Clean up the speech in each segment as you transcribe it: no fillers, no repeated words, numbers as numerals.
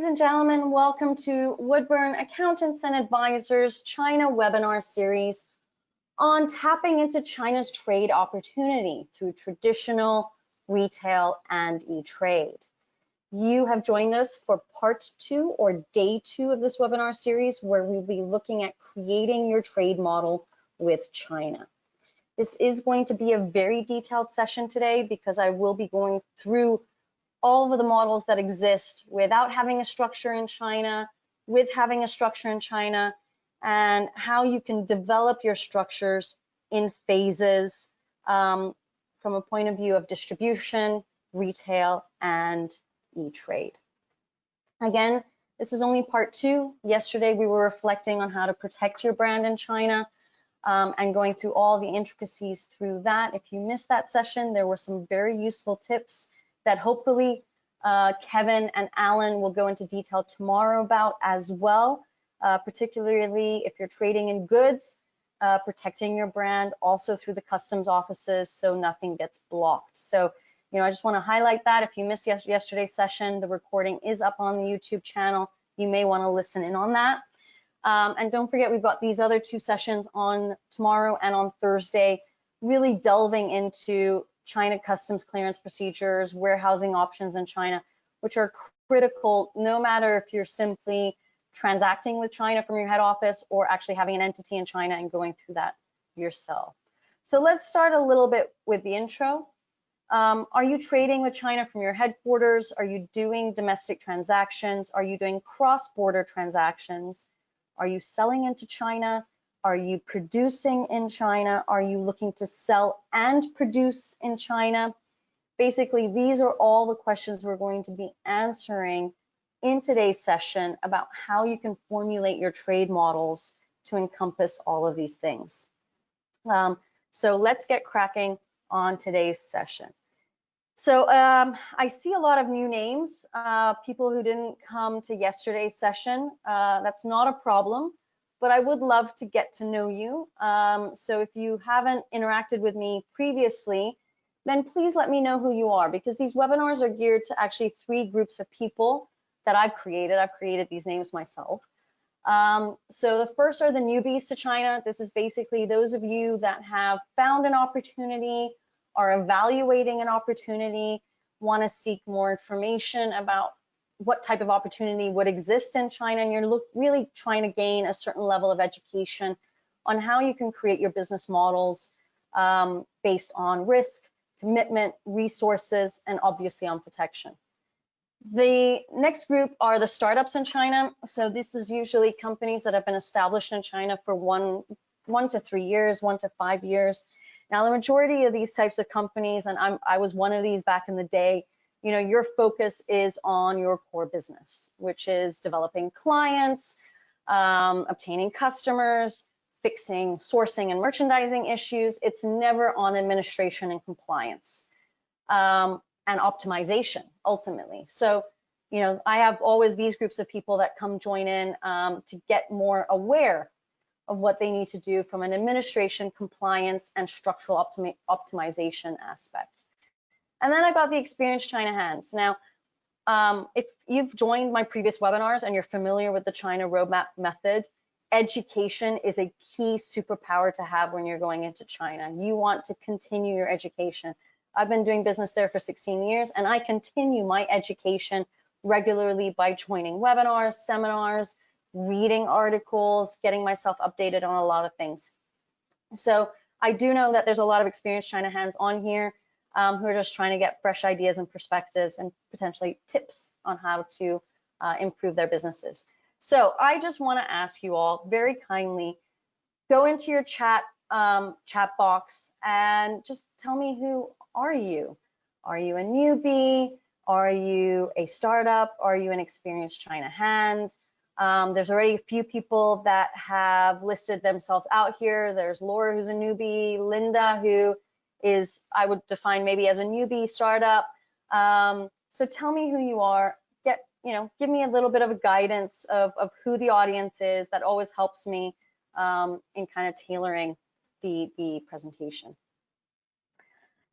Ladies and gentlemen, welcome to Woodburn Accountants and Advisors China webinar series on tapping into China's trade opportunity through traditional, retail, and e-trade. You have joined us for part 2 or day 2 of this webinar series, where we'll be looking at creating your trade model with China. This is going to be a very detailed session today because I will be going through all of the models that exist without having a structure in China, with having a structure in China, and how you can develop your structures in phases from a point of view of distribution, retail, and e-trade. Again, this is only part 2. Yesterday, we were reflecting on how to protect your brand in China and going through all the intricacies through that. If you missed that session, there were some very useful tips that hopefully Kevin and Alan will go into detail tomorrow about as well, particularly if you're trading in goods, protecting your brand also through the customs offices so nothing gets blocked. So, I just want to highlight that. If you missed yesterday's session, the recording is up on the YouTube channel. You may want to listen in on that. And don't forget, we've got these other 2 sessions on tomorrow and on Thursday, really delving into China customs clearance procedures, warehousing options in China, which are critical no matter if you're simply transacting with China from your head office or actually having an entity in China and going through that yourself. So let's start a little bit with the intro. Are you trading with China from your headquarters? Are you doing domestic transactions? Are you doing cross-border transactions? Are you selling into China? Are you producing in China? Are you looking to sell and produce in China? Basically, these are all the questions we're going to be answering in today's session about how you can formulate your trade models to encompass all of these things. So let's get cracking on today's session. So I see a lot of new names, people who didn't come to yesterday's session. That's not a problem, but I would love to get to know you. So if you haven't interacted with me previously, then please let me know who you are, because these webinars are geared to actually 3 groups of people that I've created. I've created these names myself. So the first are the newbies to China. This is basically those of you that have found an opportunity, are evaluating an opportunity, want to seek more information about what type of opportunity would exist in China, and you're really trying to gain a certain level of education on how you can create your business models based on risk, commitment, resources, and obviously on protection. The next group are the startups in China. So this is usually companies that have been established in China for one to 3 years, 1 to 5 years. Now, the majority of these types of companies, and I was one of these back in the day, your focus is on your core business, which is developing clients, obtaining customers, fixing sourcing and merchandising issues. It's never on administration and compliance and optimization, ultimately. So, I have always these groups of people that come join in to get more aware of what they need to do from an administration, compliance, and structural optimization aspect. And then I've got the experienced China hands. Now, if you've joined my previous webinars and you're familiar with the China roadmap method, education is a key superpower to have when you're going into China. You want to continue your education. I've been doing business there for 16 years, and I continue my education regularly by joining webinars, seminars, reading articles, getting myself updated on a lot of things. So I do know that there's a lot of experienced China hands on here who are just trying to get fresh ideas and perspectives and potentially tips on how to improve their businesses. So I just want to ask you all very kindly, go into your chat box and just tell me, who are you? Are you a newbie? Are you a startup? Are you an experienced China hand? There's already a few people that have listed themselves out here. There's Laura, who's a newbie, Linda, who is, I would define maybe as a newbie startup. So tell me who you are. Give me a little bit of a guidance of who the audience is. That always helps me in kind of tailoring the presentation.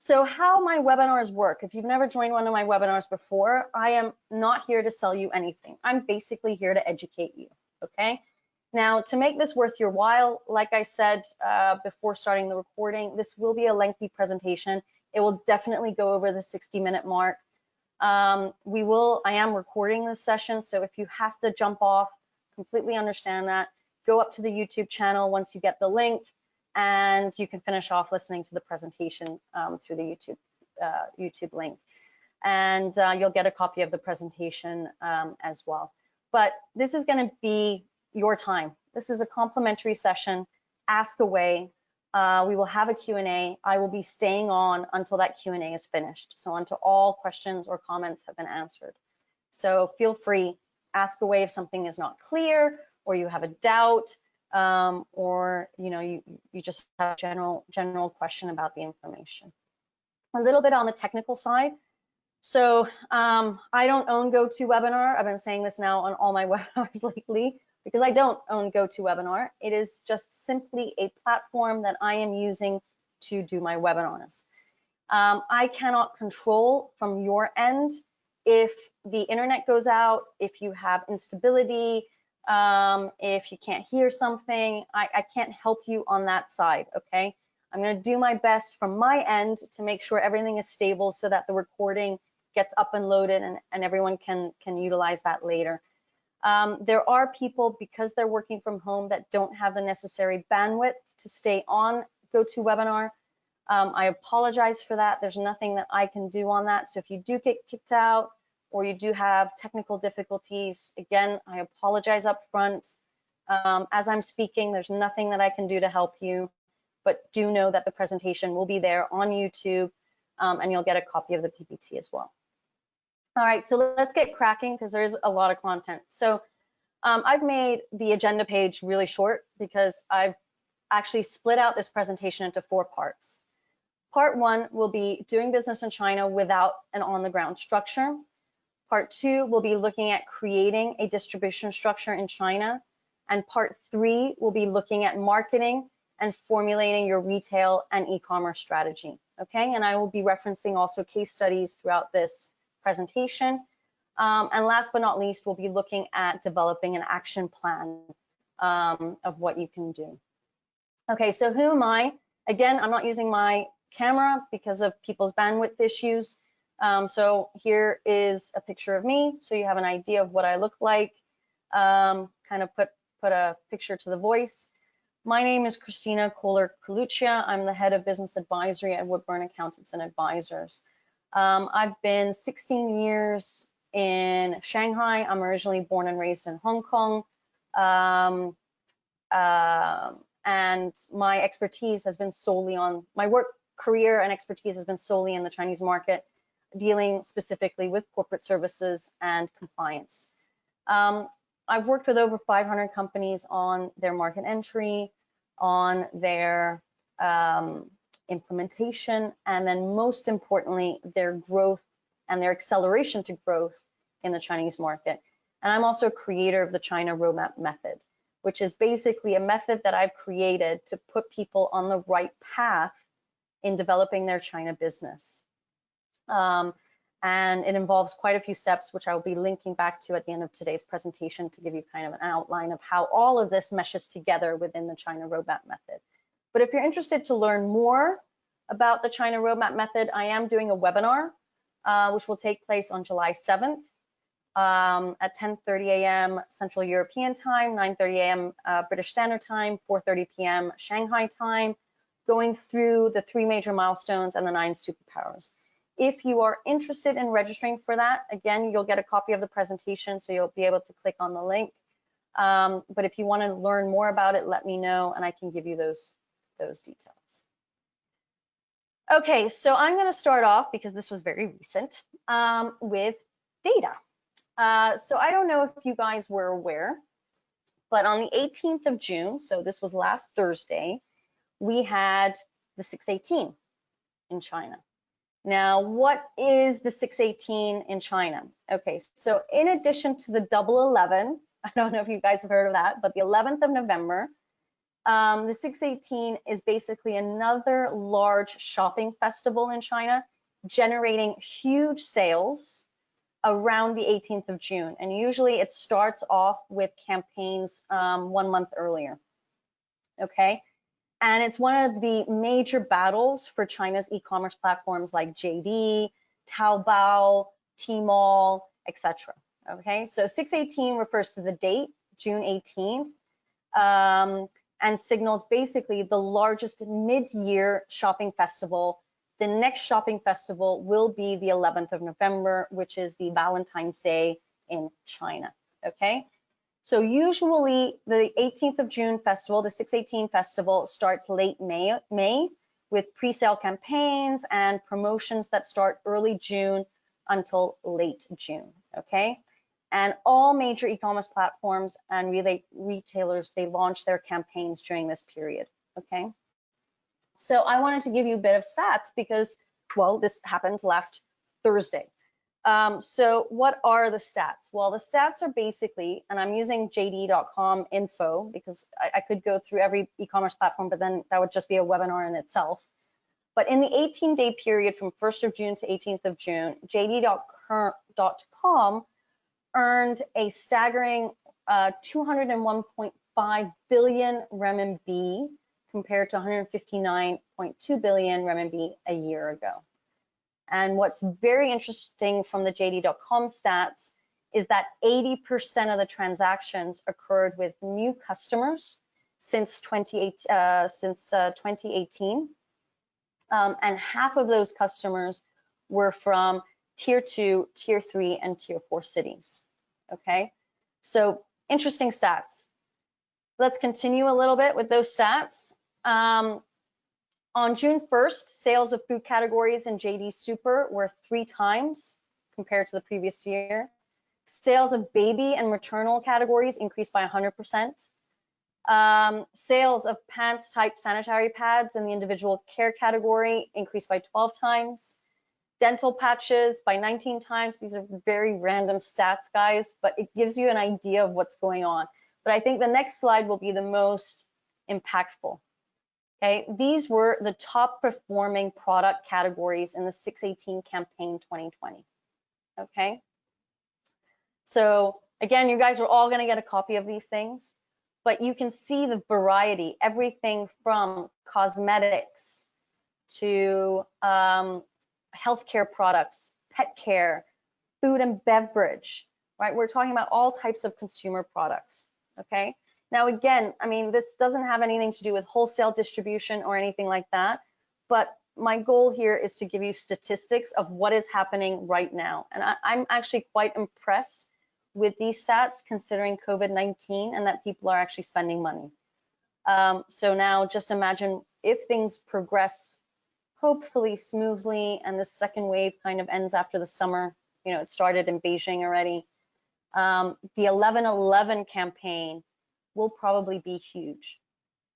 So how my webinars work, if you've never joined one of my webinars before, I am not here to sell you anything. I'm basically here to educate you, okay? Now, to make this worth your while, like I said before starting the recording, this will be a lengthy presentation. It will definitely go over the 60-minute mark. I am recording this session, so if you have to jump off, completely understand that. Go up to the YouTube channel once you get the link, and you can finish off listening to the presentation through the YouTube link. And you'll get a copy of the presentation as well. But this is going to be your time. This is a complimentary session. Ask away. We will have a Q&A. I will be staying on until that Q&A is finished. So until all questions or comments have been answered. So feel free, ask away if something is not clear or you have a doubt, or you just have a general question about the information. A little bit on the technical side. So I don't own GoToWebinar. I've been saying this now on all my webinars lately because I don't own GoToWebinar. It is just simply a platform that I am using to do my webinars. I cannot control from your end if the internet goes out, if you have instability, if you can't hear something. I can't help you on that side, okay? I'm going to do my best from my end to make sure everything is stable so that the recording gets up and loaded and everyone can utilize that later. There are people, because they're working from home, that don't have the necessary bandwidth to stay on GoToWebinar. I apologize for that. There's nothing that I can do on that. So if you do get kicked out or you do have technical difficulties, again, I apologize up front. As I'm speaking, there's nothing that I can do to help you, but do know that the presentation will be there on YouTube, and you'll get a copy of the PPT as well. All right, so let's get cracking because there's a lot of content. So I've made the agenda page really short because I've actually split out this presentation into 4 parts. Part 1 will be doing business in China without an on-the-ground structure. Part 2 will be looking at creating a distribution structure in China. And part 3 will be looking at marketing and formulating your retail and e-commerce strategy, okay? And I will be referencing also case studies throughout this presentation. And last but not least, we'll be looking at developing an action plan of what you can do. Okay, so who am I? Again, I'm not using my camera because of people's bandwidth issues. So here is a picture of me, so you have an idea of what I look like. Kind of put a picture to the voice. My name is Christina Kohler-Coluccia. I'm the head of business advisory at Woodburn Accountants and Advisors. I've been 16 years in Shanghai. I'm originally born and raised in Hong Kong. And my expertise has been solely on, my work career and expertise has been solely in the Chinese market, dealing specifically with corporate services and compliance. I've worked with over 500 companies on their market entry, on their implementation, and then most importantly, their growth and their acceleration to growth in the Chinese market. And I'm also a creator of the China Roadmap Method, which is basically a method that I've created to put people on the right path in developing their China business. And it involves quite a few steps, which I will be linking back to at the end of today's presentation to give you kind of an outline of how all of this meshes together within the China Roadmap Method. But if you're interested to learn more about the China Roadmap Method, I am doing a webinar, which will take place on July 7th at 10:30 a.m. Central European Time, 9:30 a.m. British Standard Time, 4:30 p.m. Shanghai time, going through the 3 major milestones and the 9 superpowers. If you are interested in registering for that, again, you'll get a copy of the presentation, so you'll be able to click on the link. But if you want to learn more about it, let me know, and I can give you those details. Okay, so I'm going to start off, because this was very recent, with data. So I don't know if you guys were aware, but on the 18th of June, so this was last Thursday, we had the 618 in China. Now, what is the 618 in China? Okay, so in addition to the Double 11, I don't know if you guys have heard of that, but the 11th of November The 618 is basically another large shopping festival in China, generating huge sales around the 18th of June. And usually it starts off with campaigns 1 month earlier. Okay. And it's one of the major battles for China's e-commerce platforms like JD, Taobao, Tmall, etc. Okay, so 618 refers to the date, June 18th, and signals basically the largest mid-year shopping festival. The next shopping festival will be the 11th of November, which is the Valentine's Day in China. Okay. So usually the 18th of June festival, the 618 festival, starts late May with pre-sale campaigns and promotions that start early June until late June, okay? And all major e-commerce platforms and retailers, they launch their campaigns during this period, okay? So I wanted to give you a bit of stats because, well, this happened last Thursday. So what are the stats? Well, the stats are basically, and I'm using JD.com info because I could go through every e-commerce platform, but then that would just be a webinar in itself. But in the 18-day period from 1st of June to 18th of June, JD.com earned a staggering 201.5 billion renminbi compared to 159.2 billion renminbi a year ago. And what's very interesting from the JD.com stats is that 80% of the transactions occurred with new customers since 2018. And half of those customers were from tier 2, tier 3, and tier 4 cities. Okay, so interesting stats. Let's continue a little bit with those stats. On June 1st, sales of food categories in JD Super were 3 times compared to the previous year. Sales of baby and maternal categories increased by 100%. Sales of pants-type sanitary pads in the individual care category increased by 12 times. Dental patches by 19 times. These are very random stats, guys, but it gives you an idea of what's going on. But I think the next slide will be the most impactful. Okay, these were the top performing product categories in the 618 campaign 2020. Okay, so again, you guys are all going to get a copy of these things, but you can see the variety, everything from cosmetics to healthcare products, pet care, food and beverage, right? We're talking about all types of consumer products, okay? Now, again, I mean, this doesn't have anything to do with wholesale distribution or anything like that, but my goal here is to give you statistics of what is happening right now. And I'm actually quite impressed with these stats considering COVID-19 and that people are actually spending money. So now just imagine if things progress hopefully smoothly and the second wave kind of ends after the summer. You know, it started in Beijing already. The 11/11 campaign will probably be huge.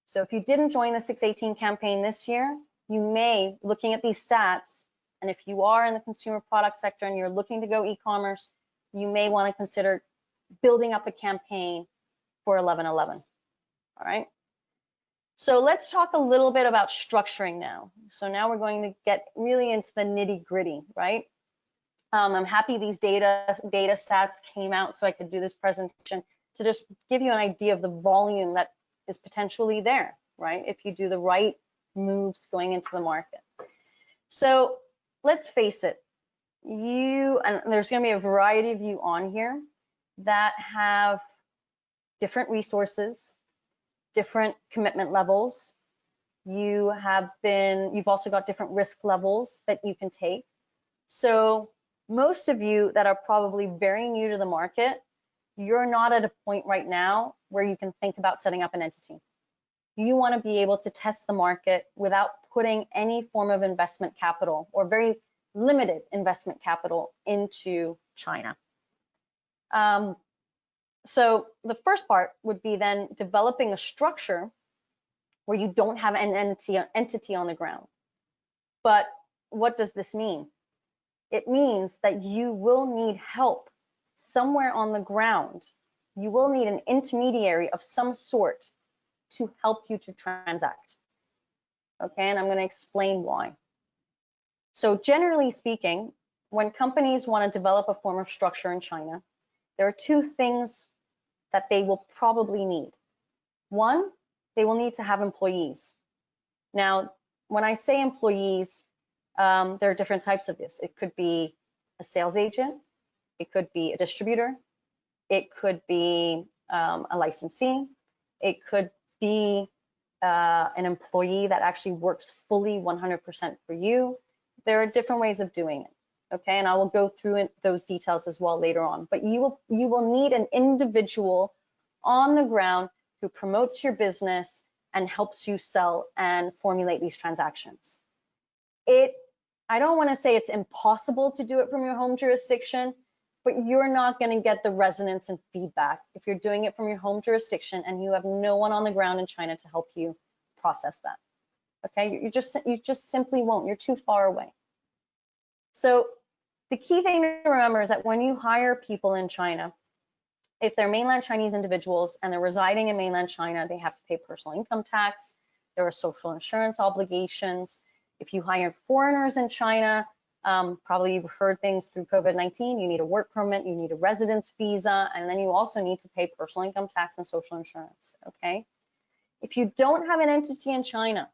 So if you didn't join the 618 campaign this year, you may, looking at these stats, and if you are in the consumer product sector and you're looking to go e-commerce, you may want to consider building up a campaign for 11/11. All right. So let's talk a little bit about structuring now. So now we're going to get really into the nitty-gritty, right? I'm happy these data stats came out so I could do this presentation to just give you an idea of the volume that is potentially there, right? If you do the right moves going into the market. So let's face it, and there's going to be a variety of you on here that have different resources, different commitment levels. You've also got different risk levels that you can take. So most of you that are probably very new to the market, you're not at a point right now where you can think about setting up an entity. You want to be able to test the market without putting any form of investment capital or very limited investment capital into China. So the first part would be then developing a structure where you don't have an entity on the ground. But what does this mean? It means that you will need help somewhere on the ground. You will need an intermediary of some sort to help you to transact. Okay, and I'm going to explain why. So generally speaking, when companies want to develop a form of structure in China, there are two things that they will probably need. One, they will need to have employees. Now, when I say employees, there are different types of this. It could be a sales agent, it could be a distributor, it could be a licensee, it could be an employee that actually works fully 100% for you. There are different ways of doing it, okay? And I will go through those details as well later on. But you will need an individual on the ground who promotes your business and helps you sell and formulate these transactions. I don't want to say it's impossible to do it from your home jurisdiction, but you're not going to get the resonance and feedback if you're doing it from your home jurisdiction and you have no one on the ground in China to help you process that. Okay, you just simply won't. You're too far away. So the key thing to remember is that when you hire people in China, if they're mainland Chinese individuals and they're residing in mainland China, they have to pay personal income tax. There are social insurance obligations. If you hire foreigners in China, probably you've heard things through COVID-19, you need a work permit, you need a residence visa, and then you also need to pay personal income tax and social insurance, okay? If you don't have an entity in China,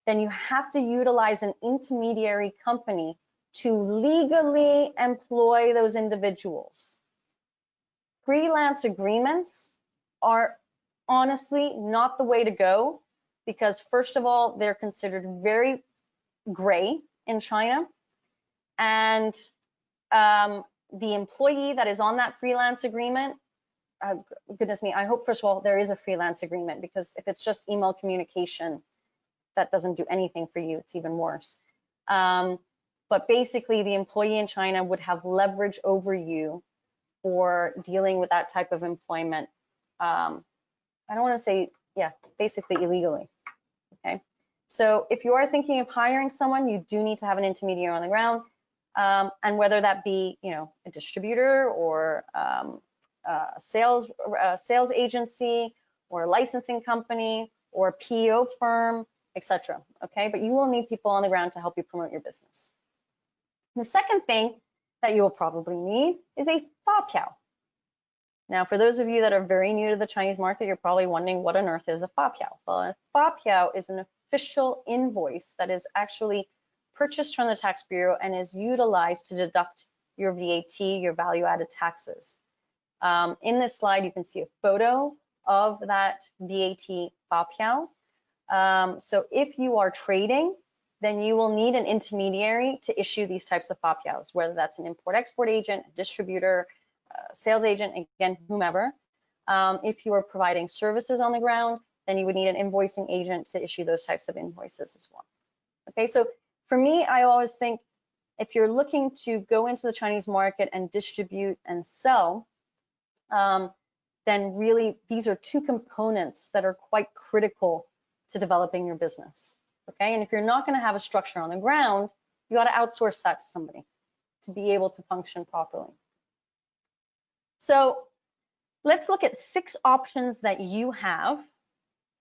then you have to utilize an intermediary company to legally employ those individuals. Freelance agreements are honestly not the way to go because, first of all, they're considered very gray in China, and the employee that is on that freelance agreement, goodness me, I hope first of all there is a freelance agreement, because if it's just email communication, that doesn't do anything for you, it's even worse. But basically the employee in China would have leverage over you for dealing with that type of employment. I don't want to say, yeah, basically illegally, okay? So if you are thinking of hiring someone, you do need to have an intermediary on the ground, and whether that be, you know, a distributor or a sales agency or a licensing company or a PO firm, etc. Okay, but you will need people on the ground to help you promote your business. The second thing that you will probably need is a fapiao. Now, for those of you that are very new to the Chinese market, you're probably wondering what on earth is a fapiao. Well, a fapiao is an official invoice that is actually purchased from the tax bureau and is utilized to deduct your VAT, your value-added taxes. In this slide, you can see a photo of that VAT fapiao. So if you are trading, then you will need an intermediary to issue these types of fapiaos, whether that's an import-export agent, a distributor, sales agent, again, whomever. If you are providing services on the ground, then you would need an invoicing agent to issue those types of invoices as well. Okay, so for me, I always think if you're looking to go into the Chinese market and distribute and sell, then really these are two components that are quite critical to developing your business. Okay, and if you're not going to have a structure on the ground, you got to outsource that to somebody to be able to function properly. So let's look at 6 options that you have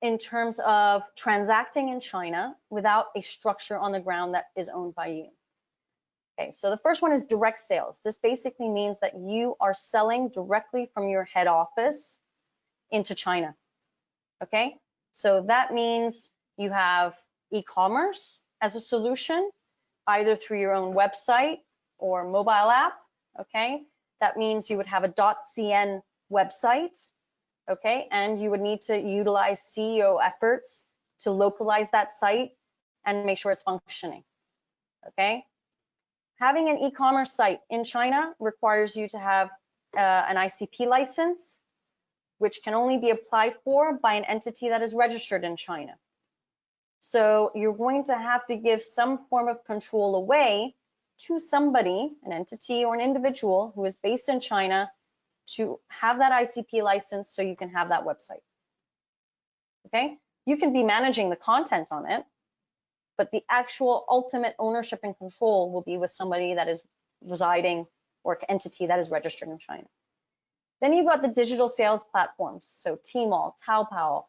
in terms of transacting in China without a structure on the ground that is owned by you. Okay, so the first one is direct sales. This basically means that you are selling directly from your head office into China. Okay, so that means you have e-commerce as a solution, either through your own website or mobile app. Okay, that means you would have a .cn website. Okay, and you would need to utilize CEO efforts to localize that site and make sure it's functioning. Okay, having an e-commerce site in China requires you to have an ICP license, which can only be applied for by an entity that is registered in China. So you're going to have to give some form of control away to somebody, an entity or an individual who is based in China, to have that ICP license so you can have that website. Okay, you can be managing the content on it, but the actual ultimate ownership and control will be with somebody that is residing or entity that is registered in China. Then you've got the digital sales platforms, so Tmall, Taobao,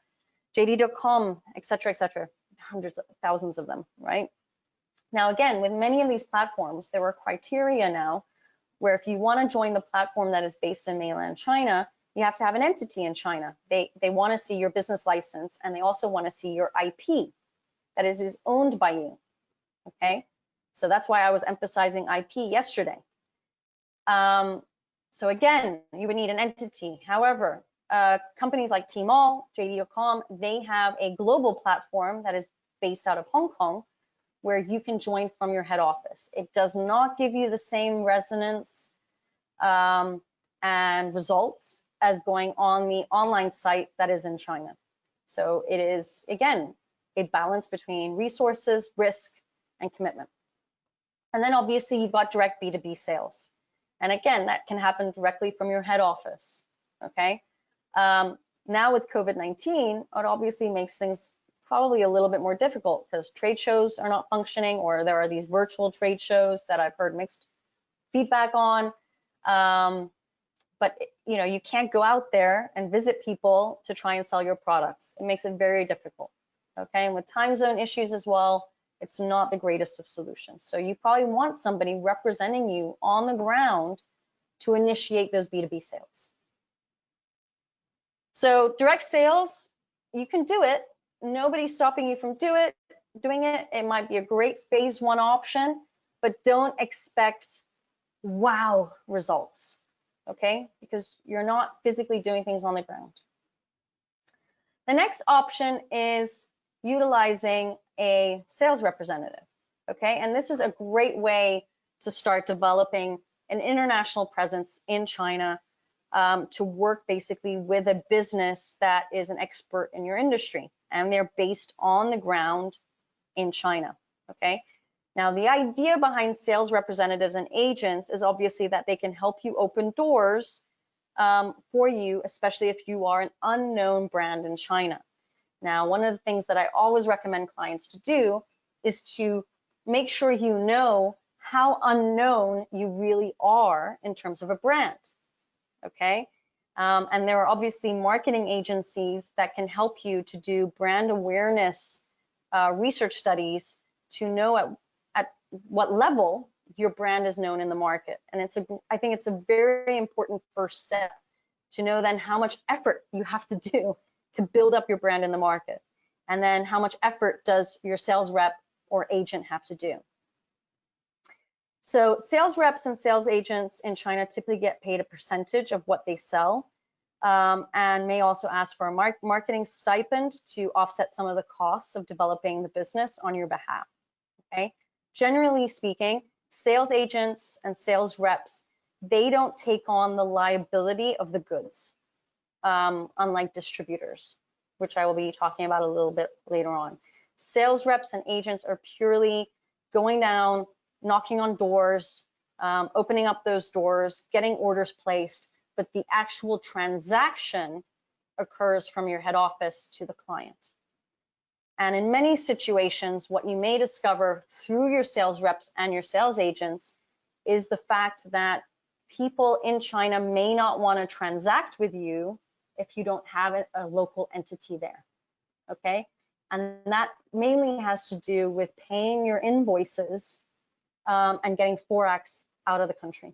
JD.com, et cetera, hundreds of thousands of them, right? Now, again, with many of these platforms, there are criteria now where if you want to join the platform that is based in mainland China, you have to have an entity in China. They want to see your business license, and they also want to see your IP that is owned by you, okay? So that's why I was emphasizing IP yesterday. So again, you would need an entity. However, companies like Tmall, JD.com, they have a global platform that is based out of Hong Kong, where you can join from your head office. It does not give you the same resonance and results as going on the online site that is in China. So it is, again, a balance between resources, risk, and commitment. And then obviously you've got direct B2B sales. And again, that can happen directly from your head office, okay? Now with COVID-19, it obviously makes things probably a little bit more difficult because trade shows are not functioning, or there are these virtual trade shows that I've heard mixed feedback on. But you know, you can't go out there and visit people to try and sell your products. It makes it very difficult, okay? And with time zone issues as well, it's not the greatest of solutions. So you probably want somebody representing you on the ground to initiate those B2B sales. So direct sales, you can do it. Nobody's stopping you from doing it. It might be a great phase one option, but don't expect wow results, okay? Because you're not physically doing things on the ground. The next option is utilizing a sales representative, okay? And this is a great way to start developing an international presence in China, to work basically with a business that is an expert in your industry, and they're based on the ground in China, okay? Now, the idea behind sales representatives and agents is obviously that they can help you open doors for you, especially if you are an unknown brand in China. Now, one of the things that I always recommend clients to do is to make sure you know how unknown you really are in terms of a brand, okay? And there are obviously marketing agencies that can help you to do brand awareness research studies to know at what level your brand is known in the market. And I think it's a very important first step to know then how much effort you have to do to build up your brand in the market. And then how much effort does your sales rep or agent have to do? So sales reps and sales agents in China typically get paid a percentage of what they sell, and may also ask for a marketing stipend to offset some of the costs of developing the business on your behalf, okay? Generally speaking, sales agents and sales reps, they don't take on the liability of the goods, unlike distributors, which I will be talking about a little bit later on. Sales reps and agents are purely going down, knocking on doors, opening up those doors, getting orders placed, but the actual transaction occurs from your head office to the client. And in many situations, what you may discover through your sales reps and your sales agents is the fact that people in China may not want to transact with you if you don't have a local entity there, okay? And that mainly has to do with paying your invoices and getting Forex out of the country.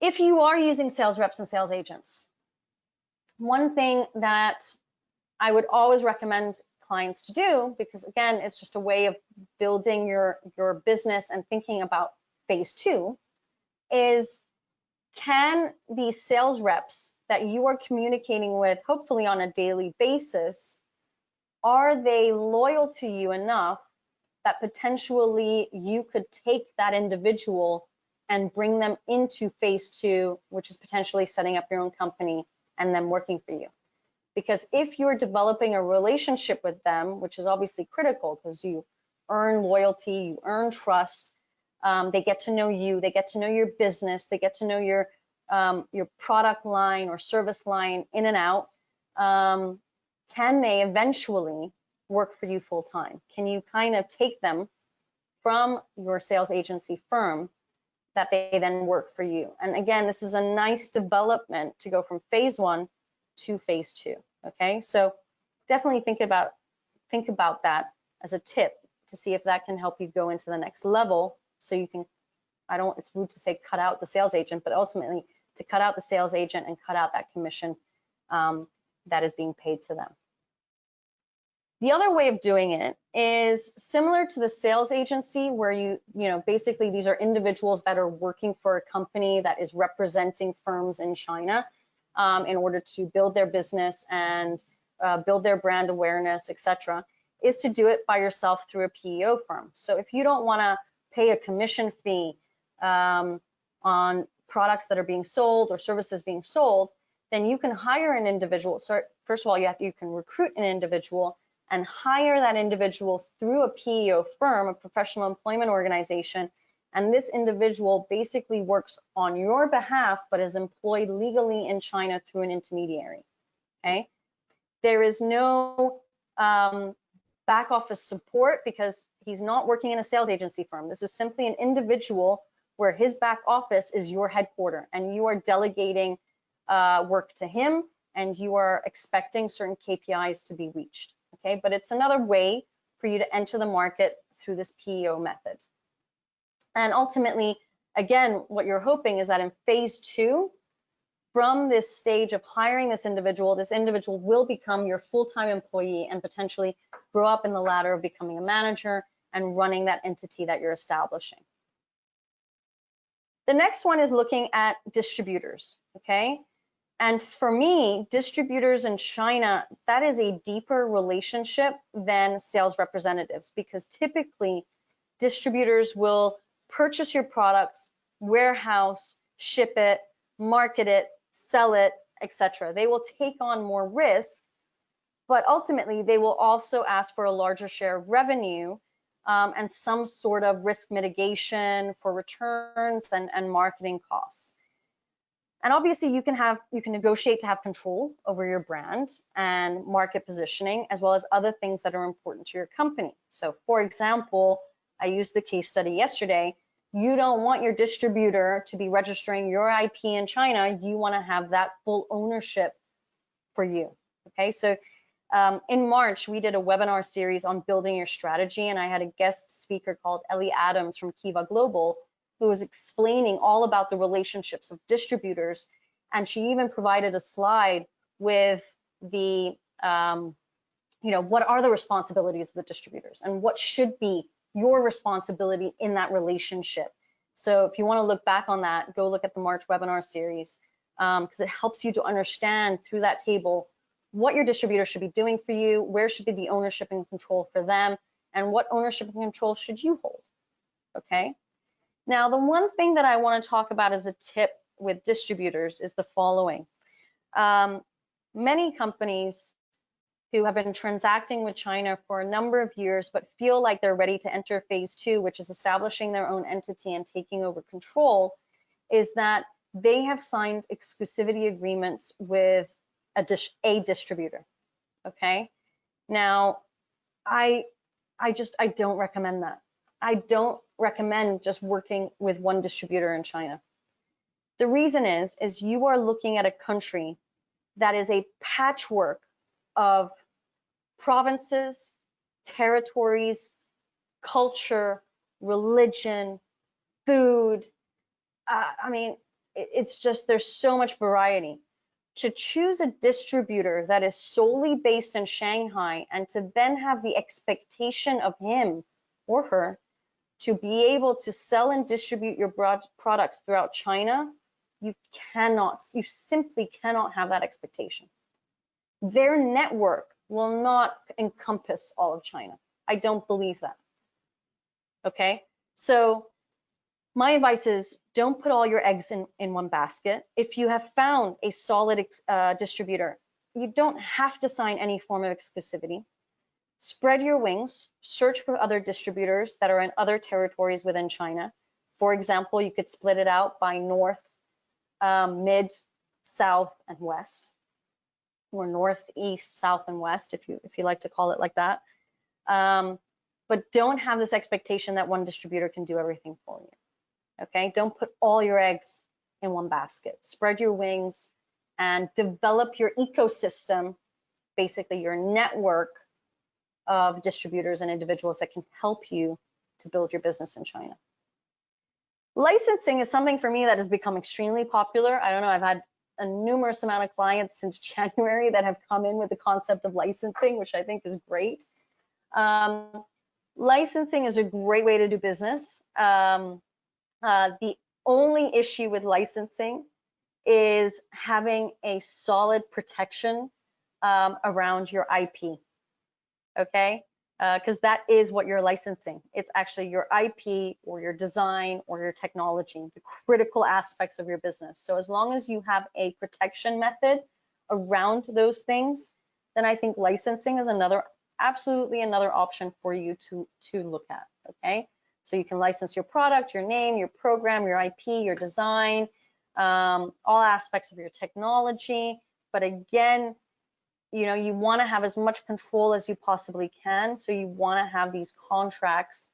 If you are using sales reps and sales agents, one thing that I would always recommend clients to do, because again, it's just a way of building your business and thinking about phase two, is can these sales reps that you are communicating with, hopefully on a daily basis, are they loyal to you enough that potentially you could take that individual and bring them into phase two, which is potentially setting up your own company and them working for you? Because if you're developing a relationship with them, which is obviously critical because you earn loyalty, you earn trust, they get to know you, they get to know your business, they get to know your product line or service line in and out, can they eventually work for you full time? Can you kind of take them from your sales agency firm that they then work for you? And again, this is a nice development to go from phase one to phase two. Okay, so definitely think about that as a tip to see if that can help you go into the next level. So you can, it's rude to say cut out the sales agent, but ultimately to cut out the sales agent and cut out that commission that is being paid to them. The other way of doing it is similar to the sales agency, where you basically these are individuals that are working for a company that is representing firms in China in order to build their business and build their brand awareness, etc., is to do it by yourself through a PEO firm. So if you don't want to pay a commission fee on products that are being sold or services being sold, then you can hire an individual. So first of all, you can recruit an individual and hire that individual through a PEO firm, a professional employment organization, and this individual basically works on your behalf but is employed legally in China through an intermediary. Okay, there is no back office support because he's not working in a sales agency firm. This is simply an individual where his back office is your headquarter, and you are delegating work to him, and you are expecting certain KPIs to be reached. Okay, but it's another way for you to enter the market through this PEO method. And ultimately, again, what you're hoping is that in phase 2, from this stage of hiring this individual will become your full-time employee and potentially grow up in the ladder of becoming a manager and running that entity that you're establishing. The next one is looking at distributors, okay? And for me, distributors in China, that is a deeper relationship than sales representatives, because typically distributors will purchase your products, warehouse, ship it, market it, sell it, etc. They will take on more risk, but ultimately they will also ask for a larger share of revenue and some sort of risk mitigation for returns and marketing costs. And obviously you can negotiate to have control over your brand and market positioning, as well as other things that are important to your company. So for example, I used the case study yesterday. You don't want your distributor to be registering your IP in China. You want to have that full ownership for you. Okay, so in March, we did a webinar series on building your strategy, and I had a guest speaker called Ellie Adams from Kiva Global, who was explaining all about the relationships of distributors. And she even provided a slide with the, what are the responsibilities of the distributors and what should be your responsibility in that relationship. So if you want to look back on that, go look at the March webinar series, because it helps you to understand through that table what your distributor should be doing for you, where should be the ownership and control for them, and what ownership and control should you hold, okay? Now, the one thing that I want to talk about as a tip with distributors is the following. Many companies who have been transacting with China for a number of years but feel like they're ready to enter phase 2, which is establishing their own entity and taking over control, is that they have signed exclusivity agreements with a distributor, okay? Now, I don't recommend that. I don't recommend just working with one distributor in China. The reason is you are looking at a country that is a patchwork of provinces, territories, culture, religion, food. I mean, it's just, there's so much variety. To choose a distributor that is solely based in Shanghai and to then have the expectation of him or her to be able to sell and distribute your products throughout China, you simply cannot have that expectation. Their network will not encompass all of China. I don't believe that. Okay, so my advice is don't put all your eggs in one basket. If you have found a solid distributor, you don't have to sign any form of exclusivity. Spread your wings, search for other distributors that are in other territories within China. For example, you could split it out by north, mid, south, and west, or north, east, south, and west, if you like to call it like that. But don't have this expectation that one distributor can do everything for you. Okay, don't put all your eggs in one basket. Spread your wings and develop your ecosystem basically your network of distributors and individuals that can help you to build your business in China. Licensing is something for me that has become extremely popular. I don't know, I've had a numerous amount of clients since January that have come in with the concept of licensing, which I think is great. Licensing is a great way to do business. The only issue with licensing is having a solid protection around your IP, okay? Because that is what you're licensing. It's actually your IP or your design or your technology, the critical aspects of your business. So as long as you have a protection method around those things, then I think licensing is absolutely another option for you to look at, okay? So you can license your product, your name, your program, your IP, your design, all aspects of your technology. But again, you know, you want to have as much control as you possibly can. So you want to have these contracts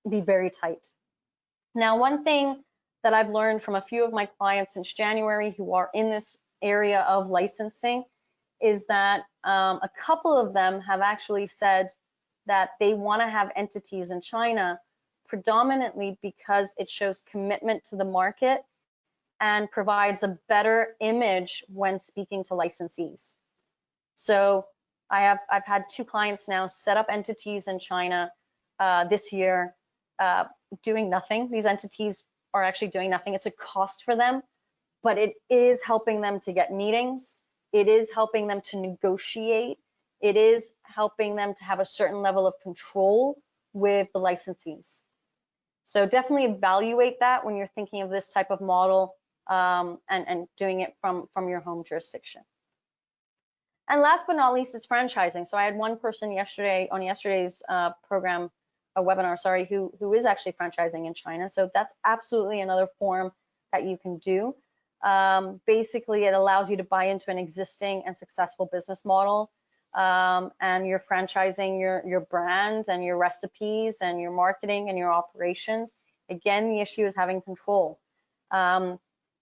be very tight. Now, one thing that I've learned from a few of my clients since January who are in this area of licensing is that a couple of them have actually said that they want to have entities in China predominantly because it shows commitment to the market and provides a better image when speaking to licensees. So I've had 2 clients now set up entities in China this year doing nothing. These entities are actually doing nothing. It's a cost for them, but it is helping them to get meetings. It is helping them to negotiate. It is helping them to have a certain level of control with the licensees. So definitely evaluate that when you're thinking of this type of model and doing it from your home jurisdiction. And last but not least, it's franchising. So I had one person yesterday on yesterday's program, a webinar, sorry, who is actually franchising in China. So that's absolutely another form that you can do. Basically, it allows you to buy into an existing and successful business model, and you're franchising your brand and your recipes and your marketing and your operations. Again, the issue is having control.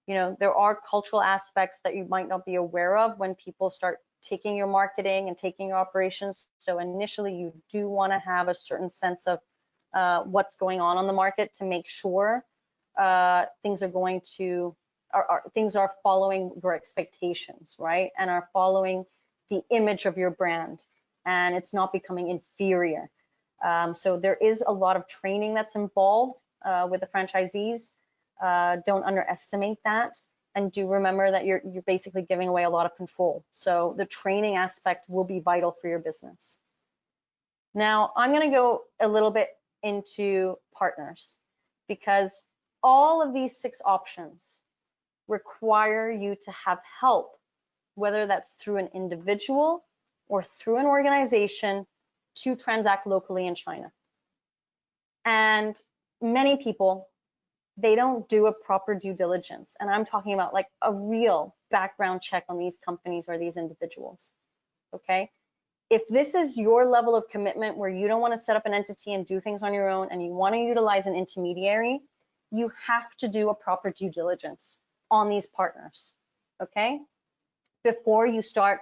You know, there are cultural aspects that you might not be aware of when people start taking your marketing and taking your operations. So initially, you do want to have a certain sense of what's going on the market to make sure things are going to things are following your expectations, right? And are following the image of your brand, and it's not becoming inferior. So there is a lot of training that's involved with the franchisees. Don't underestimate that, and do remember that you're basically giving away a lot of control. So the training aspect will be vital for your business. Now, I'm going to go a little bit into partners, because all of these 6 options require you to have help, whether that's through an individual or through an organization, to transact locally in China. And many people, they don't do a proper due diligence. And I'm talking about like a real background check on these companies or these individuals, okay? If this is your level of commitment where you don't want to set up an entity and do things on your own and you want to utilize an intermediary, you have to do a proper due diligence on these partners, okay? Before you start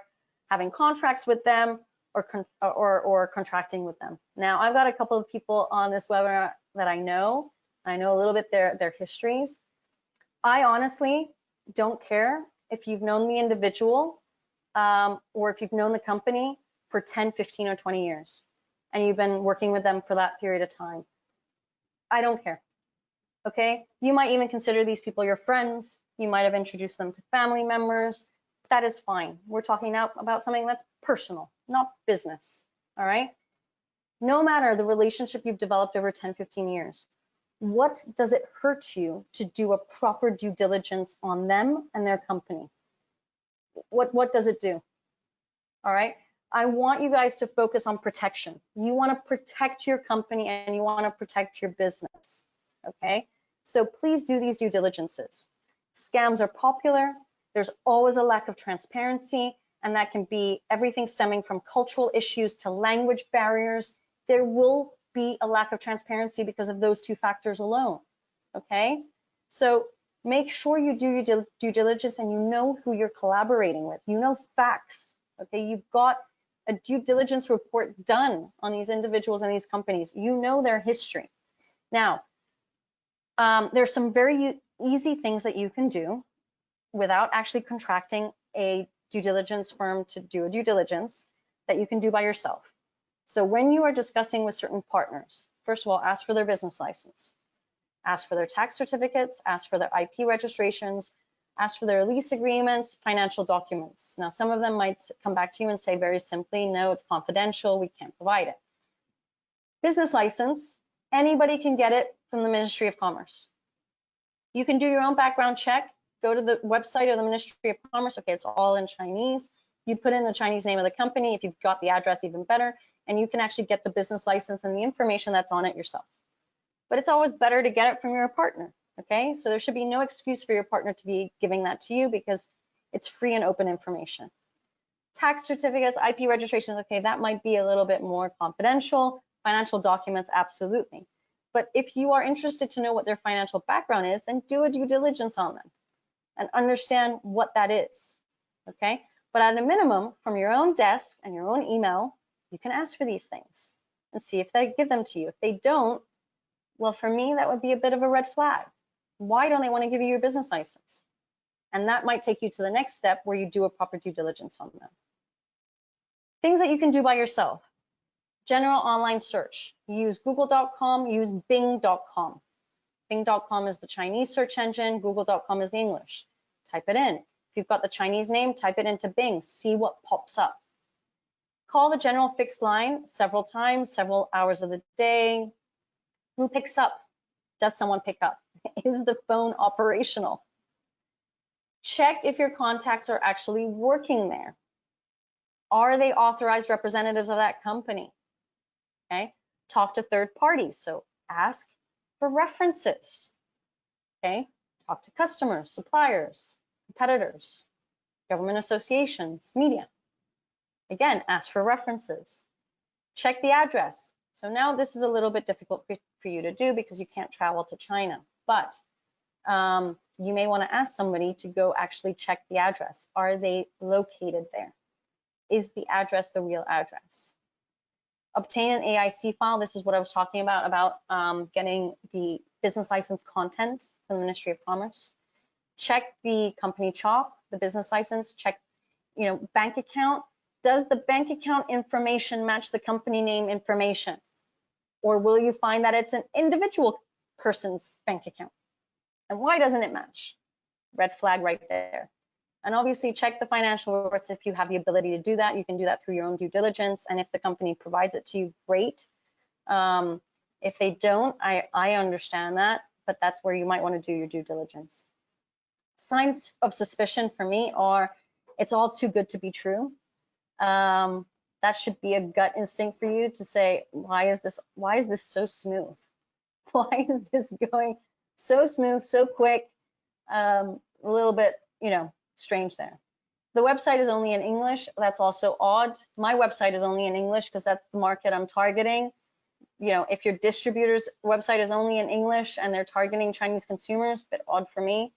having contracts with them or contracting with them. Now, I've got a couple of people on this webinar that I know a little bit their histories. I honestly don't care if you've known the individual or if you've known the company for 10, 15, or 20 years, and you've been working with them for that period of time. I don't care, okay? You might even consider these people your friends. You might have introduced them to family members. That is fine. We're talking now about something that's personal, not business, all right? No matter the relationship you've developed over 10, 15 years, what does it hurt you to do a proper due diligence on them and their company? What does it do? All right? I want you guys to focus on protection. You want to protect your company and you want to protect your business, okay? So please do these due diligences. Scams are popular. There's always a lack of transparency, and that can be everything stemming from cultural issues to language barriers. There will be a lack of transparency because of those 2 factors alone, okay? So make sure you do your due diligence and you know who you're collaborating with. You know facts, okay? You've got a due diligence report done on these individuals and these companies. You know their history. Now, there's some very easy things that you can do without actually contracting a due diligence firm to do a due diligence that you can do by yourself. So when you are discussing with certain partners, first of all, ask for their business license, ask for their tax certificates, ask for their IP registrations, ask for their lease agreements, financial documents. Now, some of them might come back to you and say very simply, no, it's confidential, we can't provide it. Business license, anybody can get it from the Ministry of Commerce. You can do your own background check, go to the website of the Ministry of Commerce. Okay, it's all in Chinese. You put in the Chinese name of the company. If you've got the address, even better, and you can actually get the business license and the information that's on it yourself. But it's always better to get it from your partner, okay? So there should be no excuse for your partner to be giving that to you because it's free and open information. Tax certificates, IP registrations, okay, that might be a little bit more confidential. Financial documents, absolutely. But if you are interested to know what their financial background is, then do a due diligence on them and understand what that is, okay? But at a minimum, from your own desk and your own email, you can ask for these things and see if they give them to you. If they don't, well, for me, that would be a bit of a red flag. Why don't they want to give you your business license? And that might take you to the next step where you do a proper due diligence on them. Things that you can do by yourself. General online search. Use google.com, use bing.com. Bing.com is the Chinese search engine, google.com is the English. Type it in. If you've got the Chinese name, type it into Bing, see what pops up. Call the general fixed line several times, several hours of the day. Who picks up? Does someone pick up? Is the phone operational? Check if your contacts are actually working there. Are they authorized representatives of that company? Okay. Talk to third parties. So ask for references. Okay. Talk to customers, suppliers, competitors, government associations, media. Again, ask for references. Check the address. So now this is a little bit difficult for you to do because you can't travel to China, but you may want to ask somebody to go actually check the address. Are they located there? Is the address the real address? Obtain an AIC file. This is what I was talking about getting the business license content from the Ministry of Commerce. Check the company CHOP, the business license. Check, bank account. Does the bank account information match the company name information? Or will you find that it's an individual person's bank account? And why doesn't it match? Red flag right there. And obviously check the financial reports if you have the ability to do that. You can do that through your own due diligence. And if the company provides it to you, great. If they don't, I understand that, but that's where you might want to do your due diligence. Signs of suspicion for me are, it's all too good to be true. That should be a gut instinct for you to say, why is this so smooth? Why is this going so smooth, so quick? A little bit, strange there. The website is only in English. That's also odd. My website is only in English because that's the market I'm targeting. If your distributor's website is only in English and they're targeting Chinese consumers, a bit odd for me.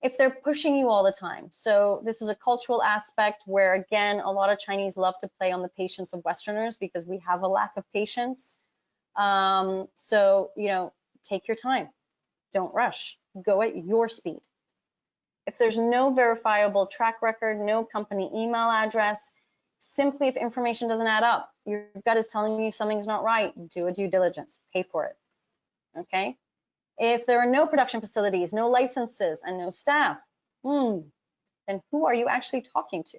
If they're pushing you all the time. So this is a cultural aspect where, again, a lot of Chinese love to play on the patience of Westerners because we have a lack of patience. So, take your time. Don't rush. Go at your speed. If there's no verifiable track record, no company email address, simply if information doesn't add up, your gut is telling you something's not right, do a due diligence, pay for it, okay? If there are no production facilities, no licenses, and no staff, then who are you actually talking to?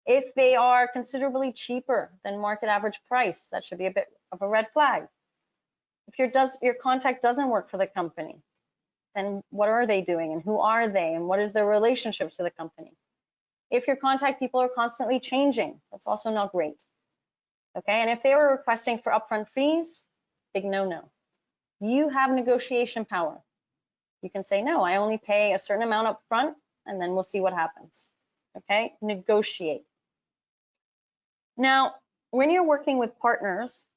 If they are considerably cheaper than market average price, that should be a bit of a red flag. If your contact doesn't work for the company, then what are they doing and who are they and what is their relationship to the company? If your contact people are constantly changing, that's also not great. Okay, and if they were requesting for upfront fees, big no-no. You have negotiation power. You can say, no, I only pay a certain amount up front and then we'll see what happens. Okay, negotiate. Now, when you're working with partners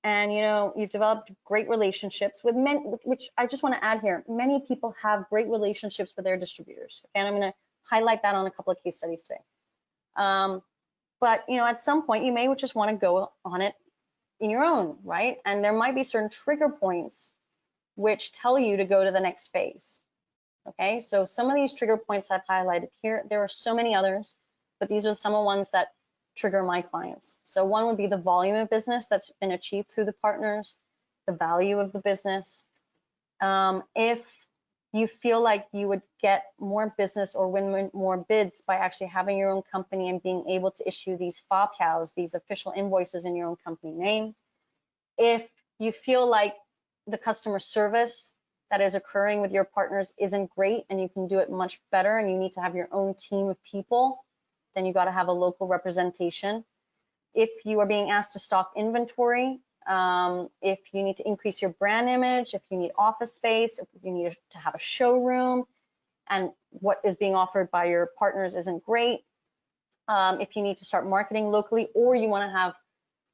and you've developed great relationships with many, which I just want to add here, many people have great relationships with their distributors. Okay, and I'm going to highlight that on a couple of case studies today. But at some point you may just want to go on it in your own, right? And there might be certain trigger points which tell you to go to the next phase. Okay, so some of these trigger points I've highlighted here, there are so many others, but these are some of the ones that trigger my clients. So one would be the volume of business that's been achieved through the partners, the value of the business. If you feel like you would get more business or win more bids by actually having your own company and being able to issue these FOBCAs, these official invoices in your own company name. If you feel like the customer service that is occurring with your partners isn't great and you can do it much better and you need to have your own team of people, then you got to have a local representation. If you are being asked to stock inventory, if you need to increase your brand image, if you need office space, if you need to have a showroom, and what is being offered by your partners isn't great, if you need to start marketing locally, or you want to have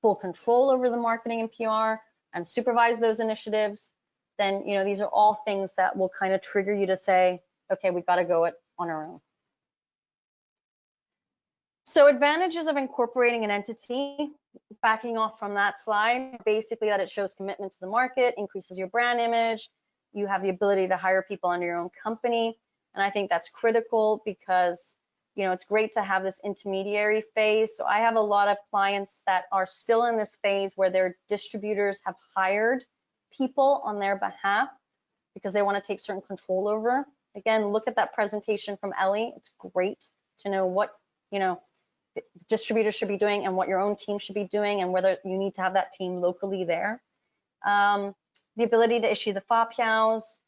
full control over the marketing and PR and supervise those initiatives, then these are all things that will kind of trigger you to say, okay, we've got to go it on our own. So advantages of incorporating an entity, backing off from that slide, basically that it shows commitment to the market, increases your brand image, you have the ability to hire people under your own company. And I think that's critical because, it's great to have this intermediary phase. So I have a lot of clients that are still in this phase where their distributors have hired people on their behalf because they want to take certain control over. Again, look at that presentation from Ellie. It's great to know what, distributors should be doing and what your own team should be doing and whether you need to have that team locally there. The ability to issue the FOBCAs,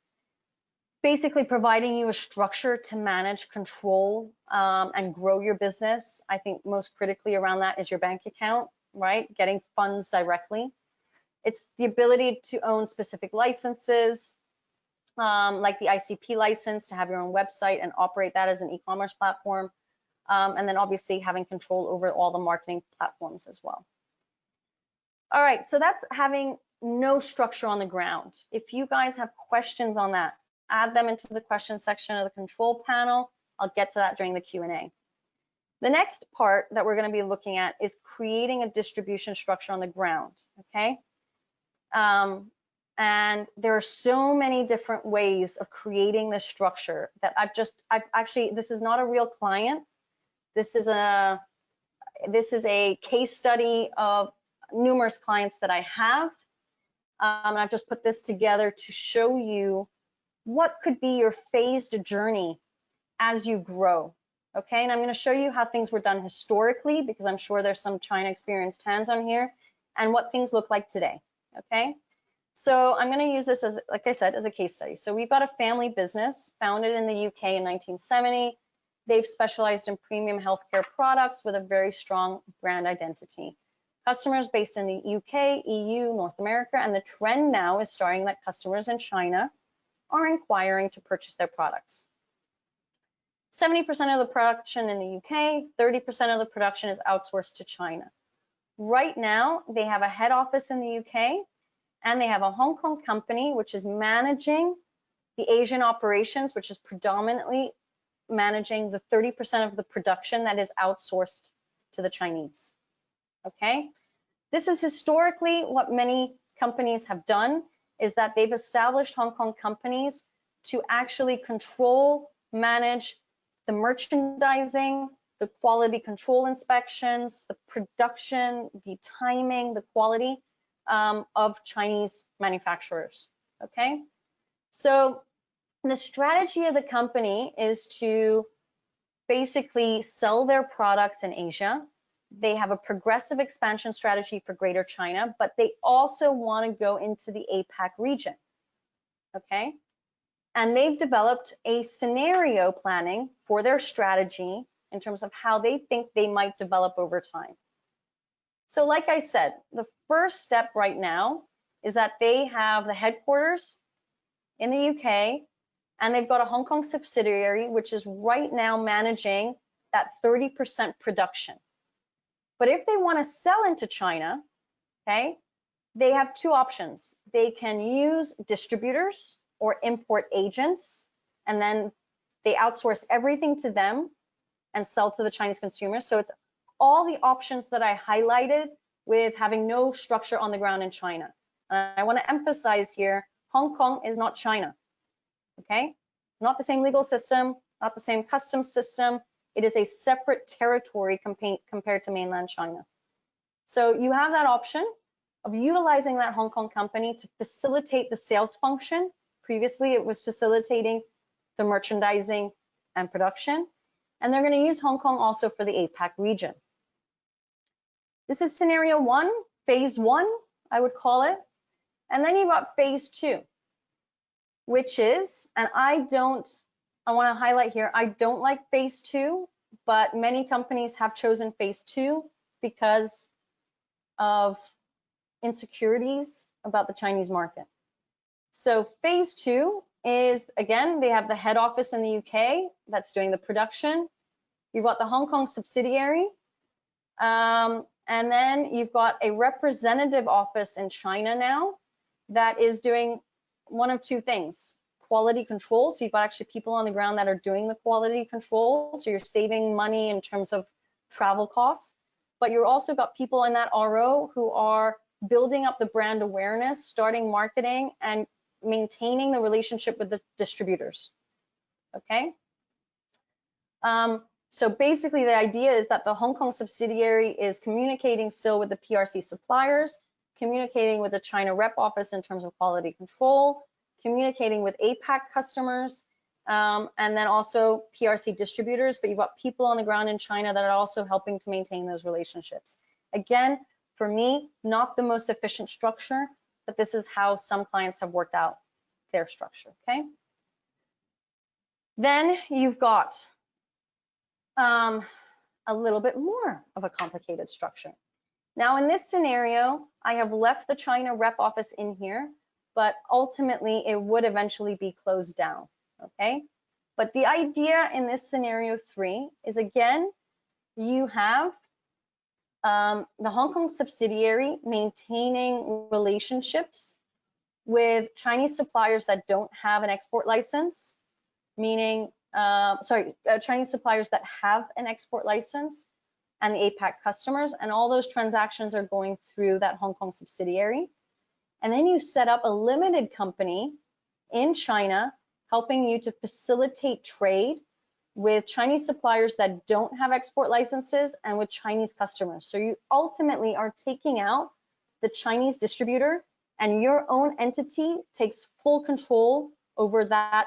basically providing you a structure to manage, control, and grow your business. I think most critically around that is your bank account, right? Getting funds directly. It's the ability to own specific licenses, like the ICP license to have your own website and operate that as an e-commerce platform. And then obviously having control over all the marketing platforms as well. All right, so that's having no structure on the ground. If you guys have questions on that, add them into the questions section of the control panel. I'll get to that during the Q&A. The next part that we're going to be looking at is creating a distribution structure on the ground, okay? And there are so many different ways of creating this structure that I've actually, this is not a real client. This is a case study of numerous clients that I have. And I've just put this together to show you what could be your phased journey as you grow. Okay, and I'm going to show you how things were done historically, because I'm sure there's some China experienced hands on here, and what things look like today. Okay, so I'm going to use this as, like I said, as a case study. So we've got a family business founded in the UK in 1970. They've specialized in premium healthcare products with a very strong brand identity. Customers based in the UK, EU, North America, and the trend now is starting that customers in China are inquiring to purchase their products. 70% of the production in the UK, 30% of the production is outsourced to China. Right now, they have a head office in the UK, and they have a Hong Kong company, which is managing the Asian operations, which is predominantly managing the 30% of the production that is outsourced to the Chinese. Okay, this is historically what many companies have done, is that they've established Hong Kong companies to actually control, manage the merchandising, the quality control inspections, the production, the timing, the quality of Chinese manufacturers. Okay, so the strategy of the company is to basically sell their products in Asia. They have a progressive expansion strategy for Greater China, but they also want to go into the APAC region. Okay, and they've developed a scenario planning for their strategy in terms of how they think they might develop over time. So like I said, the first step right now is that they have the headquarters in the UK, and they've got a Hong Kong subsidiary, which is right now managing that 30% production. But if they want to sell into China, okay, they have two options. They can use distributors or import agents, and then They outsource everything to them and sell to the Chinese consumers. So it's all the options that I highlighted with having no structure on the ground in China. And I want to emphasize here, Hong Kong is not China, okay? Not the same legal system, not the same customs system. It is a separate territory compared to mainland China. So you have that option of utilizing that Hong Kong company to facilitate the sales function. Previously, it was facilitating the merchandising and production. And they're going to use Hong Kong also for the APAC region. This is scenario one, phase one, I would call it. And then you've got phase two, which is, and I want to highlight here, I don't like phase two, but many companies have chosen phase two because of insecurities about the Chinese market. So phase two is, again, they have the head office in the UK that's doing the production. You've got the Hong Kong subsidiary. And then you've got a representative office in China now that is doing one of two things: quality control. So you've got actually people on the ground that are doing the quality control. So you're saving money in terms of travel costs, but you're also got people in that RO who are building up the brand awareness, starting marketing, and maintaining the relationship with the distributors, okay? So basically the idea is that the Hong Kong subsidiary is communicating still with the PRC suppliers, communicating with the China rep office in terms of quality control, communicating with APAC customers, and then also PRC distributors, but you've got people on the ground in China that are also helping to maintain those relationships. Again, for me, not the most efficient structure, but this is how some clients have worked out their structure, okay? Then you've got a little bit more of a complicated structure. Now in this scenario, I have left the China rep office in here, but ultimately it would eventually be closed down, okay? But the idea in this scenario 3 is, again, you have the Hong Kong subsidiary maintaining relationships with Chinese suppliers that don't have an export license, meaning, Chinese suppliers that have an export license and the APAC customers, and all those transactions are going through that Hong Kong subsidiary. And then you set up a limited company in China, helping you to facilitate trade with Chinese suppliers that don't have export licenses and with Chinese customers. So you ultimately are taking out the Chinese distributor, and your own entity takes full control over that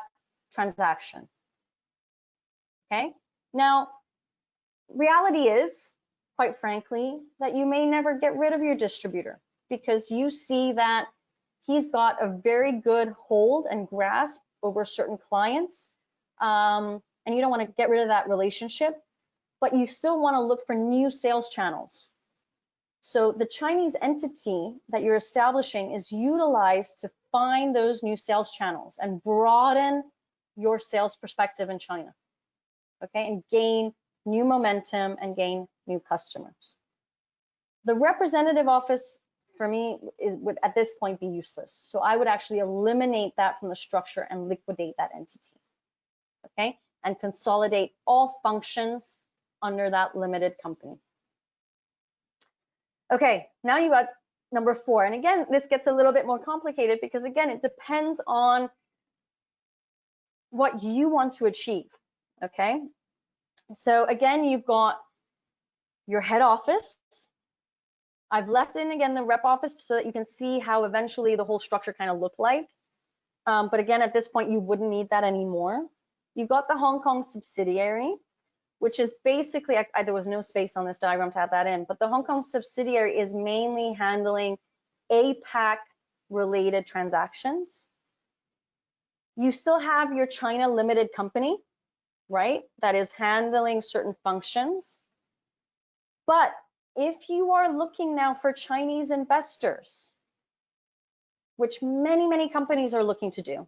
transaction. Okay, now reality is, quite frankly, that you may never get rid of your distributor, because you see that he's got a very good hold and grasp over certain clients, and you don't want to get rid of that relationship, but you still want to look for new sales channels. So the Chinese entity that you're establishing is utilized to find those new sales channels and broaden your sales perspective in China, okay, and gain new momentum and gain new customers. The representative office, for me, would at this point be useless. So I would actually eliminate that from the structure and liquidate that entity, okay, and consolidate all functions under that limited company. Okay, now you got number 4. And again, this gets a little bit more complicated because, again, it depends on what you want to achieve, okay? So again, you've got your head office. I've left in, again, the rep office so that you can see how eventually the whole structure kind of looked like. But again, at this point, you wouldn't need that anymore. You've got the Hong Kong subsidiary, which is basically, there was no space on this diagram to add that in, but the Hong Kong subsidiary is mainly handling APAC related transactions. You still have your China limited company, right, that is handling certain functions. But if you are looking now for Chinese investors, which many, many companies are looking to do,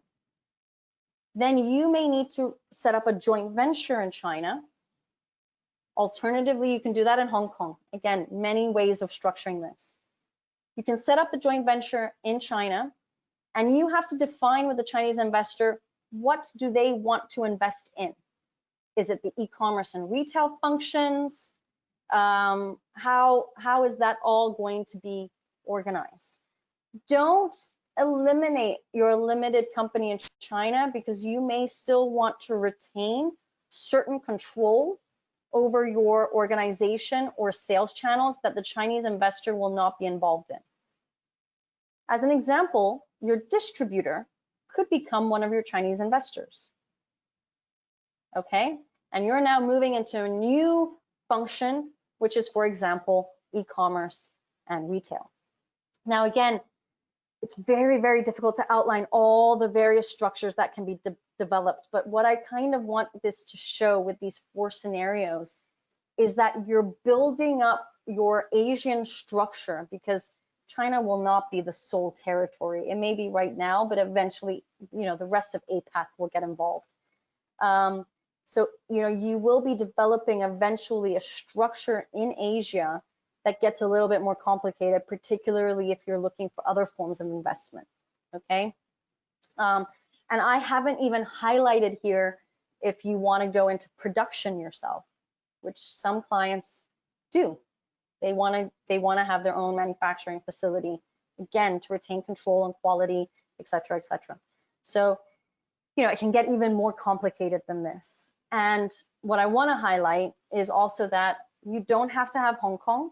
then you may need to set up a joint venture in China. Alternatively, you can do that in Hong Kong. Again, many ways of structuring this. You can set up the joint venture in China, and you have to define with the Chinese investor what do they want to invest in? Is it the e-commerce and retail functions? How is that all going to be organized? Don't eliminate your limited company in China, because you may still want to retain certain control over your organization or sales channels that the Chinese investor will not be involved in. As an example, your distributor could become one of your Chinese investors. Okay, and you're now moving into a new function, which is, for example, e-commerce and retail. Now, again, it's very, very difficult to outline all the various structures that can be developed, but what I kind of want this to show with these 4 scenarios is that you're building up your Asian structure, because China will not be the sole territory. It may be right now, but eventually, the rest of APAC will get involved. So, you will be developing eventually a structure in Asia that gets a little bit more complicated, particularly if you're looking for other forms of investment, okay? And I haven't even highlighted here if you want to go into production yourself, which some clients do. They want to have their own manufacturing facility, again, to retain control and quality, et cetera, et cetera. So, it can get even more complicated than this. And what I want to highlight is also that you don't have to have Hong Kong.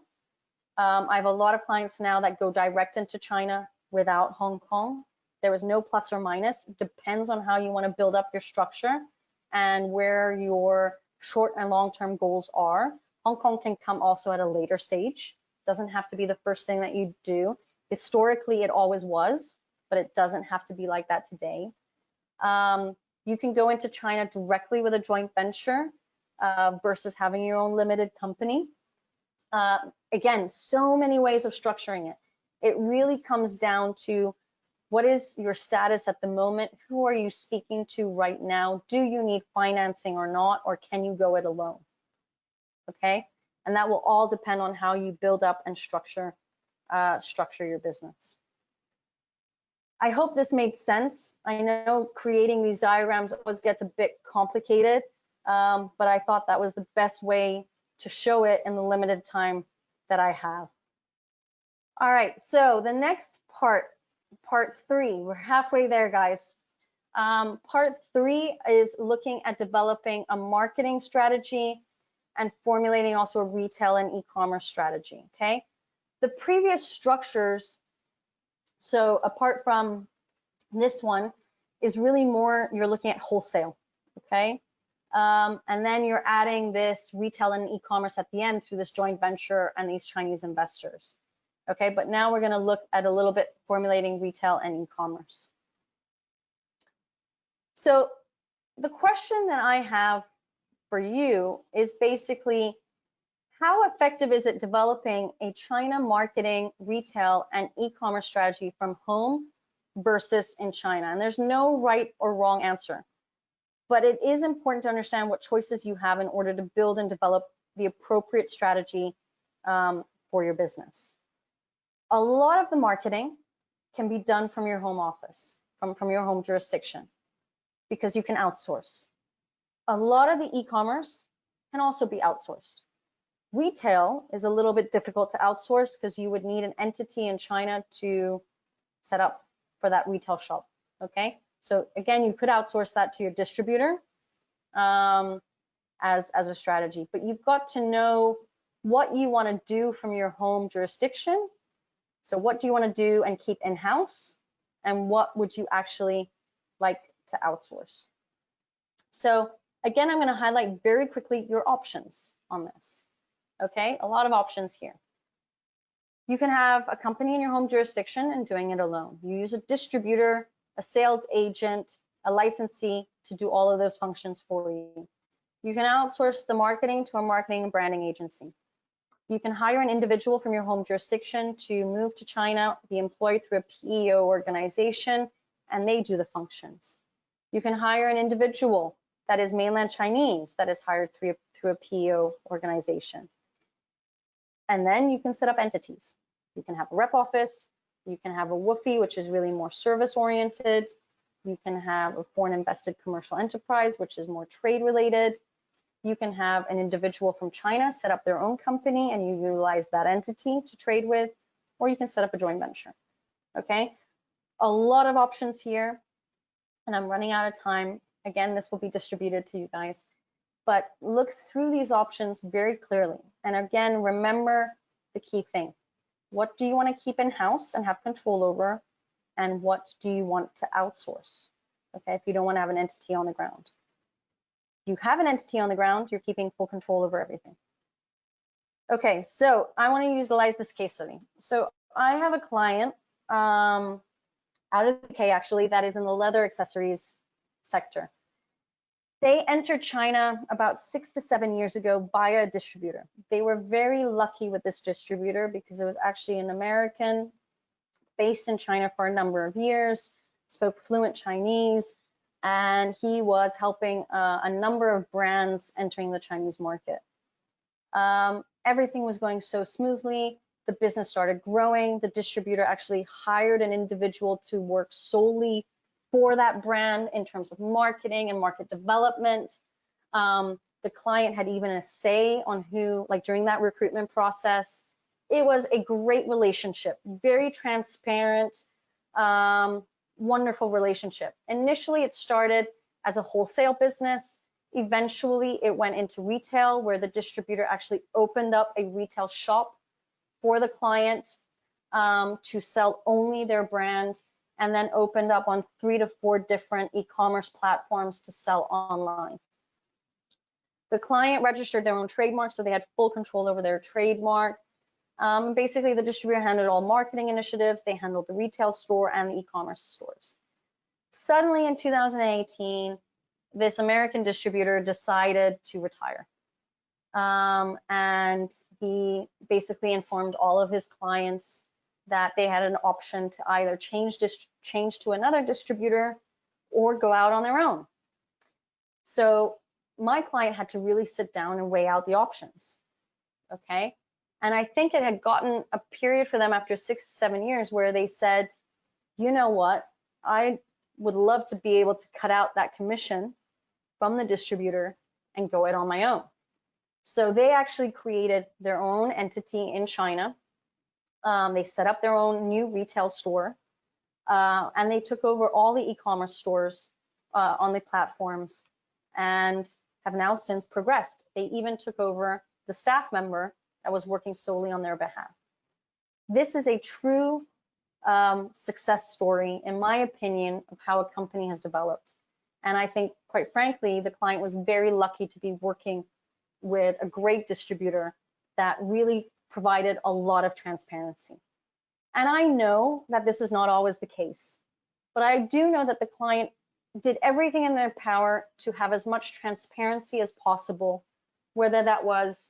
I have a lot of clients now that go direct into China without Hong Kong. There is no plus or minus. It depends on how you want to build up your structure and where your short and long-term goals are. Hong Kong can come also at a later stage. Doesn't have to be the first thing that you do. Historically, it always was, but it doesn't have to be like that today. You can go into China directly with a joint venture versus having your own limited company. Again, so many ways of structuring it. It really comes down to what is your status at the moment? Who are you speaking to right now? Do you need financing or not, or can you go it alone? Okay, and that will all depend on how you build up and structure your business. I hope this made sense. I know creating these diagrams always gets a bit complicated, but I thought that was the best way to show it in the limited time that I have. All right, so the next part 3, we're halfway there, guys. Part 3 is looking at developing a marketing strategy and formulating also a retail and e-commerce strategy, okay? The previous structures, so apart from this one, is really more, you're looking at wholesale, okay? And then you're adding this retail and e-commerce at the end through this joint venture and these Chinese investors. Okay, but now we're going to look at a little bit formulating retail and e-commerce. So the question that I have for you is basically, how effective is it developing a China marketing, retail, and e-commerce strategy from home versus in China? And there's no right or wrong answer, but it is important to understand what choices you have in order to build and develop the appropriate strategy for your business. A lot of the marketing can be done from your home office, from your home jurisdiction, because you can outsource. A lot of the e-commerce can also be outsourced. Retail is a little bit difficult to outsource because you would need an entity in China to set up for that retail shop, okay? So again, you could outsource that to your distributor as a strategy, but you've got to know what you want to do from your home jurisdiction. So what do you want to do and keep in-house, and what would you actually like to outsource? So again, I'm going to highlight very quickly your options on this. Okay, a lot of options here. You can have a company in your home jurisdiction and doing it alone. You use a distributor, a sales agent, a licensee to do all of those functions for you. You can outsource the marketing to a marketing and branding agency. You can hire an individual from your home jurisdiction to move to China, be employed through a PEO organization, and they do the functions. You can hire an individual that is mainland Chinese that is hired through a PEO organization. And then you can set up entities. You can have a rep office, you can have a WOFE, which is really more service oriented. You can have a foreign invested commercial enterprise, which is more trade related. You can have an individual from China set up their own company and you utilize that entity to trade with, or you can set up a joint venture, okay? A lot of options here, and I'm running out of time. Again, this will be distributed to you guys, but look through these options very clearly. And again, remember the key thing. What do you want to keep in-house and have control over? And what do you want to outsource? Okay, if you don't want to have an entity on the ground. If you have an entity on the ground, you're keeping full control over everything. Okay, so I want to utilize this case study. So I have a client out of the UK actually that is in the leather accessories sector. They entered China about 6 to 7 years ago via a distributor. They were very lucky with this distributor because it was actually an American based in China for a number of years, spoke fluent Chinese, and he was helping a number of brands entering the Chinese market. Everything was going so smoothly. The business started growing. The distributor actually hired an individual to work solely for that brand in terms of marketing and market development. The client had even a say on who, like during that recruitment process. It was a great relationship, very transparent, wonderful relationship. Initially, it started as a wholesale business. Eventually, it went into retail where the distributor actually opened up a retail shop for the client to sell only their brand, and then opened up on 3 to 4 different e-commerce platforms to sell online. The client registered their own trademark, so they had full control over their trademark. Basically, the distributor handled all marketing initiatives. They handled the retail store and the e-commerce stores. Suddenly in 2018, this American distributor decided to retire. And he basically informed all of his clients that they had an option to either change to another distributor or go out on their own. So my client had to really sit down and weigh out the options, okay? And I think it had gotten a period for them after 6 to 7 years where they said, you know what, I would love to be able to cut out that commission from the distributor and go it on my own. So they actually created their own entity in China. They set up their own new retail store, and they took over all the e-commerce stores on the platforms and have now since progressed. They even took over the staff member that was working solely on their behalf. This is a true success story, in my opinion, of how a company has developed. And I think, quite frankly, the client was very lucky to be working with a great distributor that really provided a lot of transparency. And I know that this is not always the case, but I do know that the client did everything in their power to have as much transparency as possible, whether that was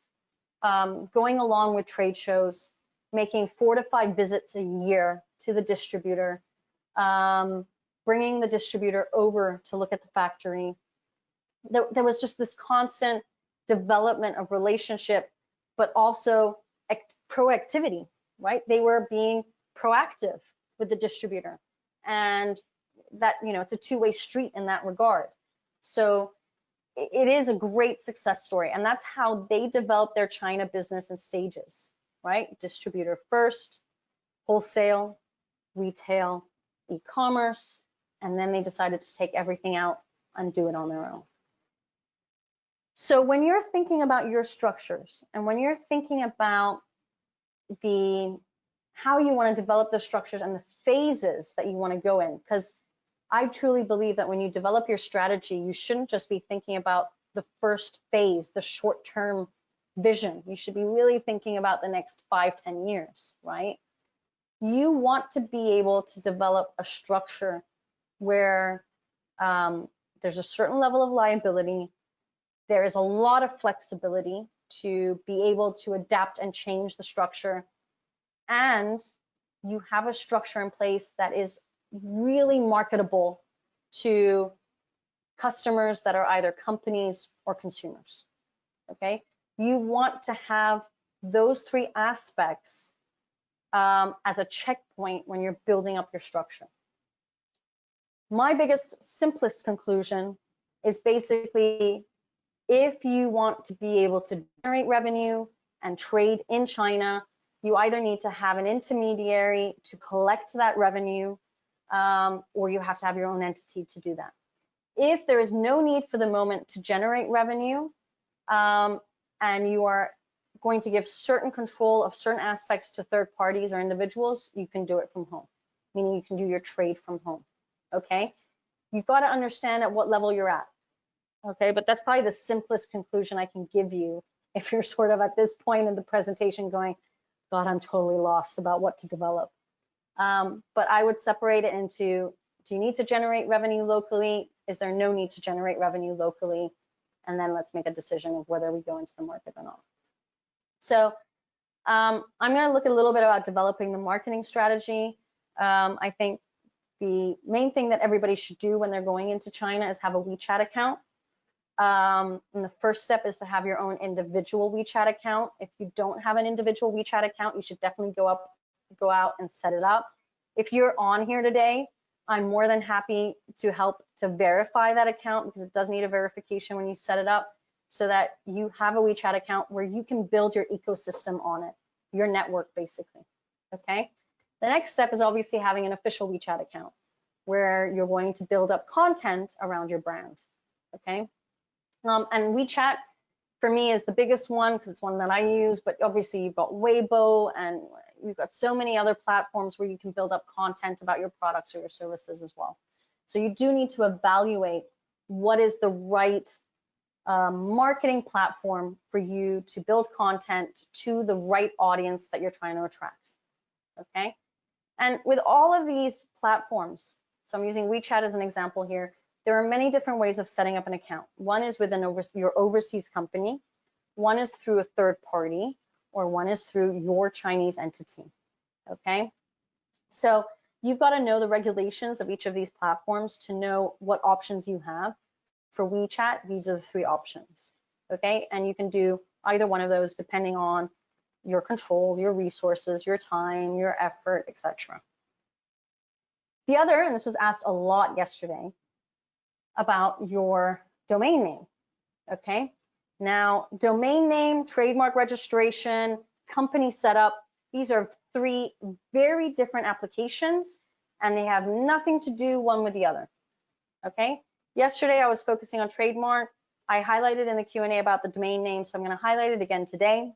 going along with trade shows, making 4 to 5 visits a year to the distributor, bringing the distributor over to look at the factory. There was just this constant development of relationship, but also proactivity, right? They were being proactive with the distributor, and that, you know, it's a two-way street in that regard. So it is a great success story, and that's how they developed their China business in stages, right? Distributor first, wholesale, retail, e-commerce, and then they decided to take everything out and do it on their own. So when you're thinking about your structures and when you're thinking about how you want to develop the structures and the phases that you want to go in, because I truly believe that when you develop your strategy, you shouldn't just be thinking about the first phase, the short-term vision. You should be really thinking about the next 5-10 years, right? You want to be able to develop a structure where there's a certain level of liability. There is a lot of flexibility to be able to adapt and change the structure. And you have a structure in place that is really marketable to customers that are either companies or consumers, okay? You want to have those 3 aspects as a checkpoint when you're building up your structure. My biggest, simplest conclusion is basically, if you want to be able to generate revenue and trade in China, you either need to have an intermediary to collect that revenue, or you have to have your own entity to do that. If there is no need for the moment to generate revenue, and you are going to give certain control of certain aspects to third parties or individuals, you can do it from home, meaning you can do your trade from home, okay? You've got to understand at what level you're at, okay? But that's probably the simplest conclusion I can give you if you're sort of at this point in the presentation going, God, I'm totally lost about what to develop. But I would separate it into, do you need to generate revenue locally? Is there no need to generate revenue locally? And then let's make a decision of whether we go into the market or not. So I'm going to look a little bit about developing the marketing strategy. I think the main thing that everybody should do when they're going into China is have a WeChat account. And the first step is to have your own individual WeChat account. If you don't have an individual WeChat account, you should definitely go out and set it up. If you're on here today, I'm more than happy to help to verify that account, because it does need a verification when you set it up, so that you have a WeChat account where you can build your ecosystem on it, your network basically, okay? The next step is obviously having an official WeChat account where you're going to build up content around your brand, okay? And WeChat for me is the biggest one because it's one that I use, but obviously you've got Weibo and you've got so many other platforms where you can build up content about your products or your services as well. So you do need to evaluate what is the right marketing platform for you to build content to the right audience that you're trying to attract, okay? And with all of these platforms, so I'm using WeChat as an example here, there are many different ways of setting up an account. One is within your overseas company, one is through a third party, or one is through your Chinese entity, okay? So you've got to know the regulations of each of these platforms to know what options you have. For WeChat, these are the three options, okay? And you can do either one of those depending on your control, your resources, your time, your effort, etc. The other, and this was asked a lot yesterday, about your domain name, okay? Now, domain name, trademark registration, company setup, these are three very different applications, and they have nothing to do one with the other, okay? Yesterday, I was focusing on trademark. I highlighted in the Q&A about the domain name, so I'm going to highlight it again today.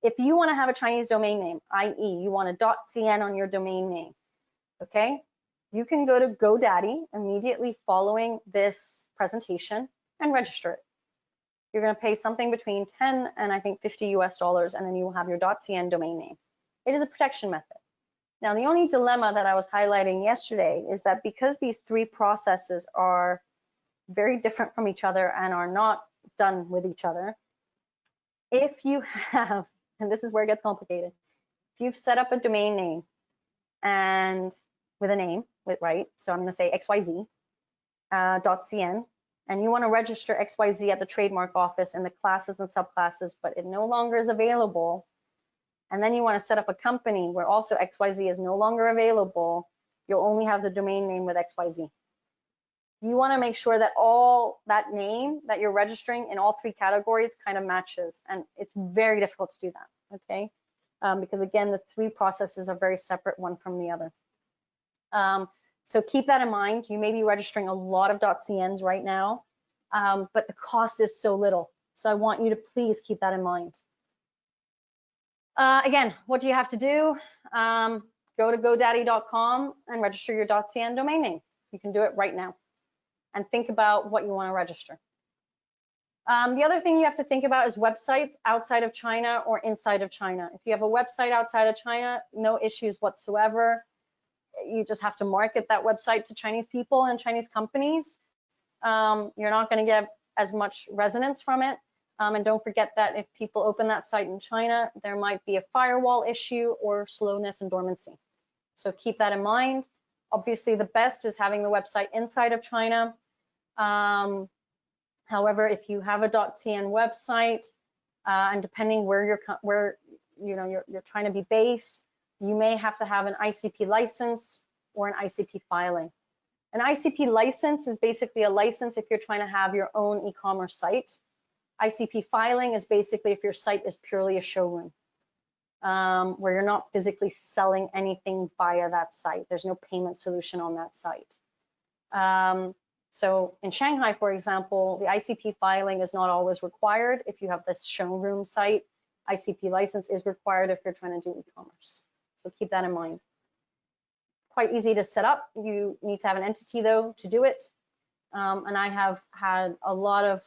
If you want to have a Chinese domain name, i.e. you want a .cn on your domain name, okay? You can go to GoDaddy immediately following this presentation and register it. You're going to pay something between 10 and I think $50 US, and then you will have your .cn domain name. It is a protection method. Now, the only dilemma that I was highlighting yesterday is that because these three processes are very different from each other and are not done with each other, if you have, and this is where it gets complicated, if you've set up a domain name and with a name, right? So I'm going to say XYZ .cn, and you want to register XYZ at the trademark office in the classes and subclasses, but it no longer is available. And then you want to set up a company where also XYZ is no longer available. You'll only have the domain name with XYZ. You want to make sure that all that name that you're registering in all three categories kind of matches, and it's very difficult to do that, okay? Because again, the three processes are very separate one from the other. So keep that in mind. You may be registering a lot of .cns right now, but the cost is so little. So I want you to please keep that in mind. Again, what do you have to do? Go to GoDaddy.com and register your .cn domain name. You can do it right now. And think about what you want to register. The other thing you have to think about is websites outside of China or inside of China. If you have a website outside of China, no issues whatsoever. You just have to market that website to Chinese people and Chinese companies. You're not going to get as much resonance from it. And don't forget that if people open that site in China, there might be a firewall issue or slowness and dormancy. So keep that in mind. Obviously, the best is having the website inside of China. However, if you have a .cn website, and depending where you're trying to be based, you may have to have an ICP license or an ICP filing. An ICP license is basically a license if you're trying to have your own e-commerce site. ICP filing is basically if your site is purely a showroom, where you're not physically selling anything via that site. There's no payment solution on that site. So in Shanghai, for example, the ICP filing is not always required. If you have this showroom site, ICP license is required if you're trying to do e-commerce. So keep that in mind. Quite easy to set up. You need to have an entity though to do it. And I have had a lot of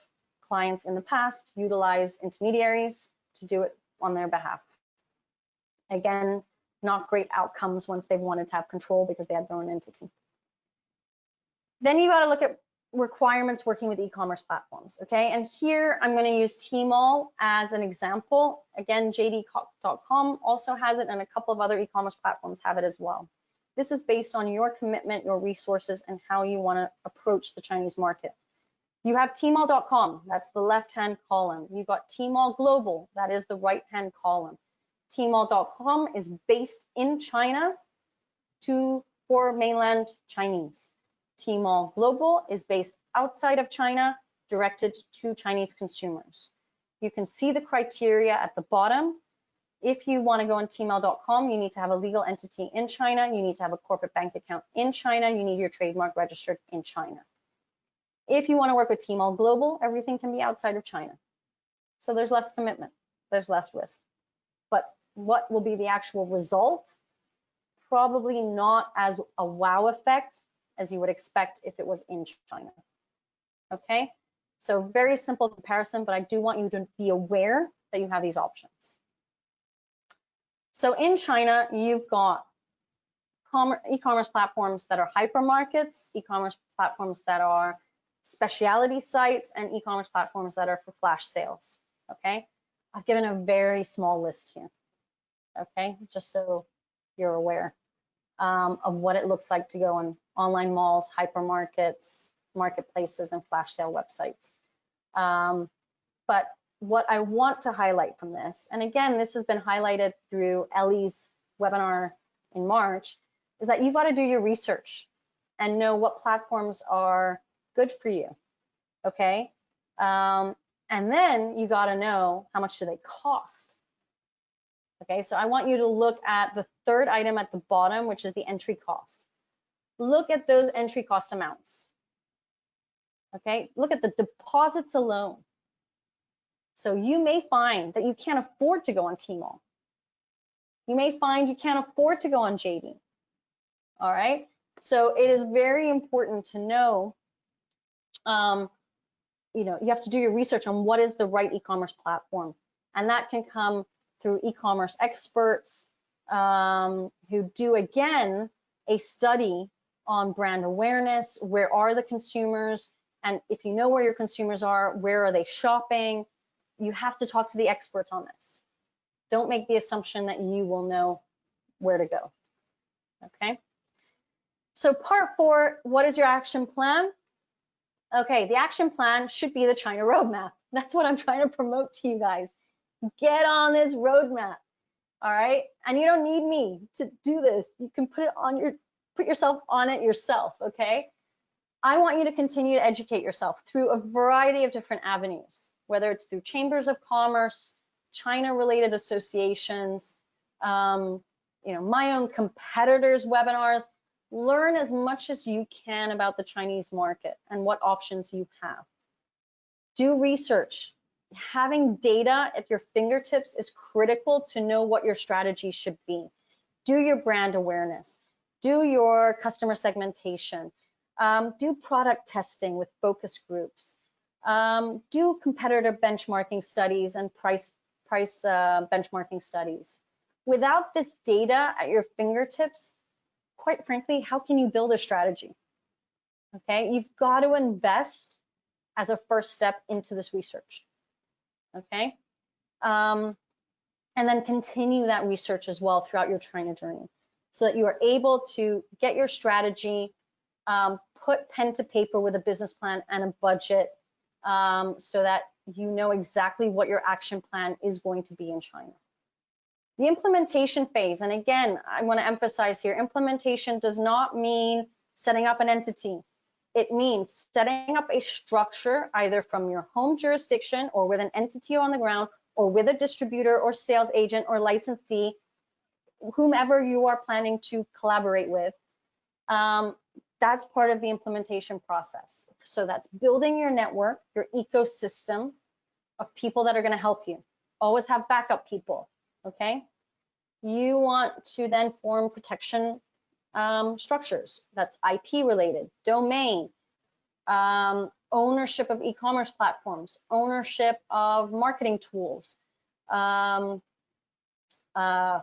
clients in the past utilize intermediaries to do it on their behalf. Again, not great outcomes once they've wanted to have control because they had their own entity. Then you got to look at requirements working with e-commerce platforms, okay? And here I'm going to use Tmall as an example. Again, JD.com also has it, and a couple of other e-commerce platforms have it as well. This is based on your commitment, your resources, and how you want to approach the Chinese market. You have Tmall.com, that's the left-hand column. You've got Tmall Global, that is the right-hand column. Tmall.com is based in China for mainland Chinese. Tmall Global is based outside of China, directed to Chinese consumers. You can see the criteria at the bottom. If you want to go on Tmall.com, you need to have a legal entity in China, you need to have a corporate bank account in China, you need your trademark registered in China. If you want to work with Tmall Global, everything can be outside of China. So there's less commitment, there's less risk. But what will be the actual result? Probably not as a wow effect as you would expect if it was in China. Okay, so very simple comparison, but I do want you to be aware that you have these options. So in China, you've got e-commerce platforms that are hypermarkets, e-commerce platforms that are specialty sites, and e-commerce platforms that are for flash sales, okay? I've given a very small list here, okay? Just so you're aware of what it looks like to go on online malls, hypermarkets, marketplaces, and flash sale websites. But what I want to highlight from this, and again, this has been highlighted through Ellie's webinar in March, is that you've got to do your research and know what platforms are good for you, okay? And then you got to know how much do they cost. Okay, so I want you to look at the third item at the bottom, which is the entry cost. Look at those entry cost amounts. Okay, look at the deposits alone. So you may find that you can't afford to go on Tmall. You may find you can't afford to go on JD. All right, so it is very important to know, you know, you have to do your research on what is the right e-commerce platform, and that can come through e-commerce experts who do, again, a study on brand awareness. Where are the consumers? And if you know where your consumers are, where are they shopping? You have to talk to the experts on this. Don't make the assumption that you will know where to go, okay? So part 4, what is your action plan? Okay, the action plan should be the China roadmap. That's what I'm trying to promote to you guys. Get on this roadmap, all right? And you don't need me to do this. You can put yourself on it yourself, okay? I want you to continue to educate yourself through a variety of different avenues, whether it's through chambers of commerce, China-related associations, you know, my own competitors' webinars. Learn as much as you can about the Chinese market and what options you have. Do research. Having data at your fingertips is critical to know what your strategy should be. Do your brand awareness. Do your customer segmentation. Do product testing with focus groups. Do competitor benchmarking studies and price benchmarking studies. Without this data at your fingertips, quite frankly, how can you build a strategy? Okay, you've got to invest as a first step into this research. Okay, and then continue that research as well throughout your China journey, so that you are able to get your strategy, put pen to paper with a business plan and a budget, so that you know exactly what your action plan is going to be in China. The implementation phase, and again, I want to emphasize here, implementation does not mean setting up an entity. It means setting up a structure either from your home jurisdiction or with an entity on the ground or with a distributor or sales agent or licensee, whomever you are planning to collaborate with. That's part of the implementation process. So that's building your network, your ecosystem of people that are going to help you. Always have backup people, okay? You want to then form protection structures. That's IP related, domain, ownership of e-commerce platforms, ownership of marketing tools. What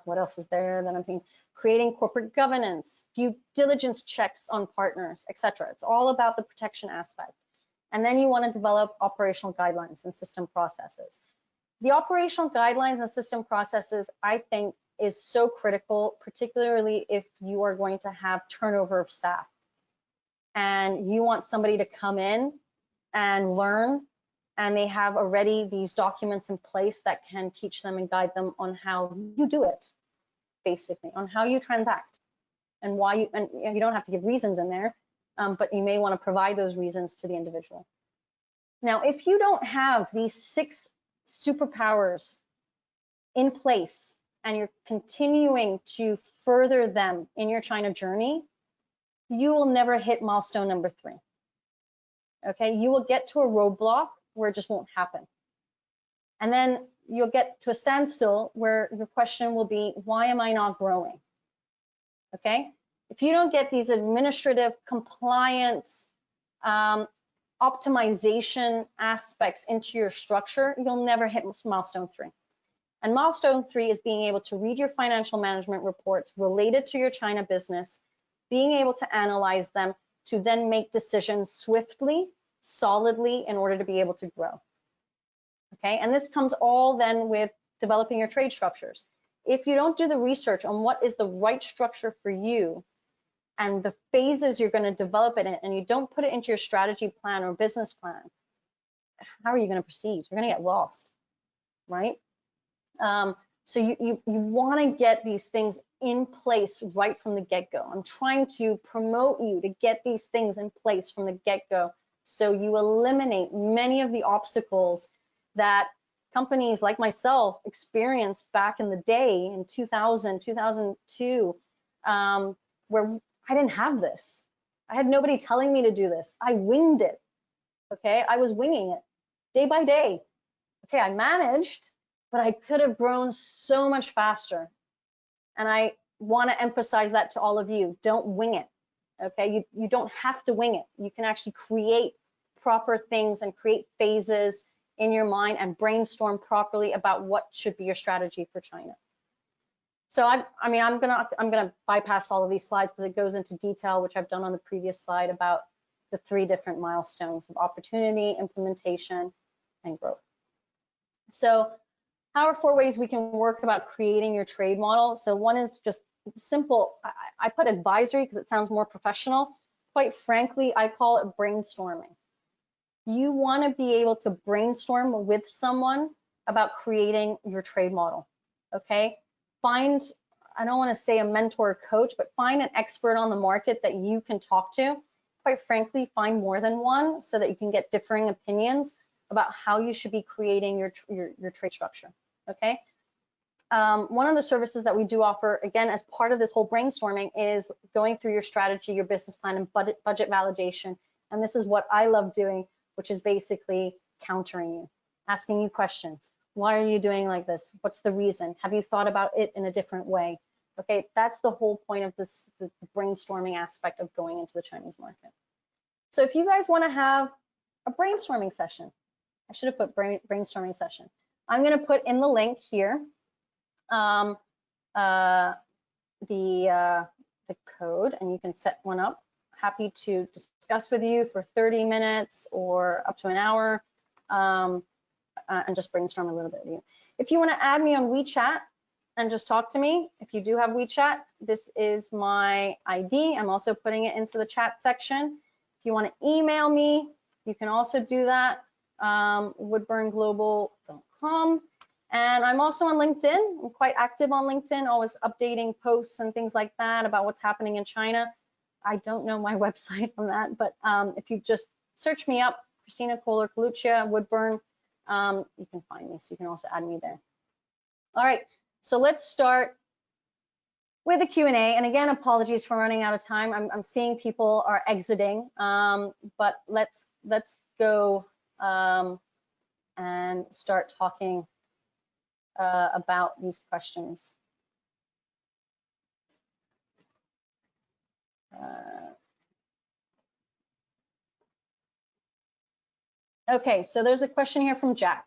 else is there that I'm thinking? Creating corporate governance, due diligence checks on partners, etc. It's all about the protection aspect. And then you want to develop operational guidelines and system processes. The operational guidelines and system processes, I think, is so critical, particularly if you are going to have turnover of staff and you want somebody to come in and learn, and they have already these documents in place that can teach them and guide them on how you do it, basically, on how you transact and why you, and you don't have to give reasons in there, but you may want to provide those reasons to the individual. Now, if you don't have these 6 superpowers in place and you're continuing to further them in your China journey, you will never hit milestone number 3. Okay, you will get to a roadblock where it just won't happen. And then you'll get to a standstill where your question will be, why am I not growing? Okay, if you don't get these administrative compliance, optimization aspects into your structure, you'll never hit milestone 3. And milestone 3 is being able to read your financial management reports related to your China business, being able to analyze them to then make decisions swiftly, solidly in order to be able to grow. Okay, and this comes all then with developing your trade structures. If you don't do the research on what is the right structure for you and the phases you're going to develop it in, and you don't put it into your strategy plan or business plan, how are you going to proceed? You're going to get lost, right? So you want to get these things in place right from the get-go. I'm trying to promote you to get these things in place from the get-go so you eliminate many of the obstacles that companies like myself experienced back in the day in 2000, 2002, where I didn't have this. I had nobody telling me to do this. I winged it, okay? I was winging it day by day. Okay, I managed, but I could have grown so much faster. And I want to emphasize that to all of you. Don't wing it, okay? You don't have to wing it. You can actually create proper things and create phases in your mind and brainstorm properly about what should be your strategy for China. So I'm gonna bypass all of these slides because it goes into detail, which I've done on the previous slide, about the 3 different milestones of opportunity, implementation, and growth. So how are 4 ways we can work about creating your trade model? So one is just simple. I put advisory because it sounds more professional. Quite frankly, I call it brainstorming. You want to be able to brainstorm with someone about creating your trade model, okay? Find, I don't want to say a mentor or coach, but find an expert on the market that you can talk to. Quite frankly, find more than one so that you can get differing opinions about how you should be creating your trade structure, okay? One of the services that we do offer, again, as part of this whole brainstorming, is going through your strategy, your business plan, and budget validation. And this is what I love doing, which is basically countering you, asking you questions. Why are you doing like this? What's the reason? Have you thought about it in a different way? Okay, that's the whole point of this, the brainstorming aspect of going into the Chinese market. So if you guys want to have a brainstorming session, I should have put brainstorming session. I'm going to put in the link here the code, and you can set one up. Happy to discuss with you for 30 minutes or up to an hour and just brainstorm a little bit with you. If you want to add me on WeChat and just talk to me, if you do have WeChat, this is my ID. I'm also putting it into the chat section. If you want to email me, you can also do that, woodburnglobal.com. And I'm also on LinkedIn. I'm quite active on LinkedIn, always updating posts and things like that about what's happening in China. I don't know my website on that, but if you just search me up, Christina Kohler Coluccia, Woodburn, you can find me. So you can also add me there. All right, so let's start with a Q&A. And again, apologies for running out of time. I'm seeing people are exiting, but let's go and start talking about these questions. Okay, so there's a question here from Jack.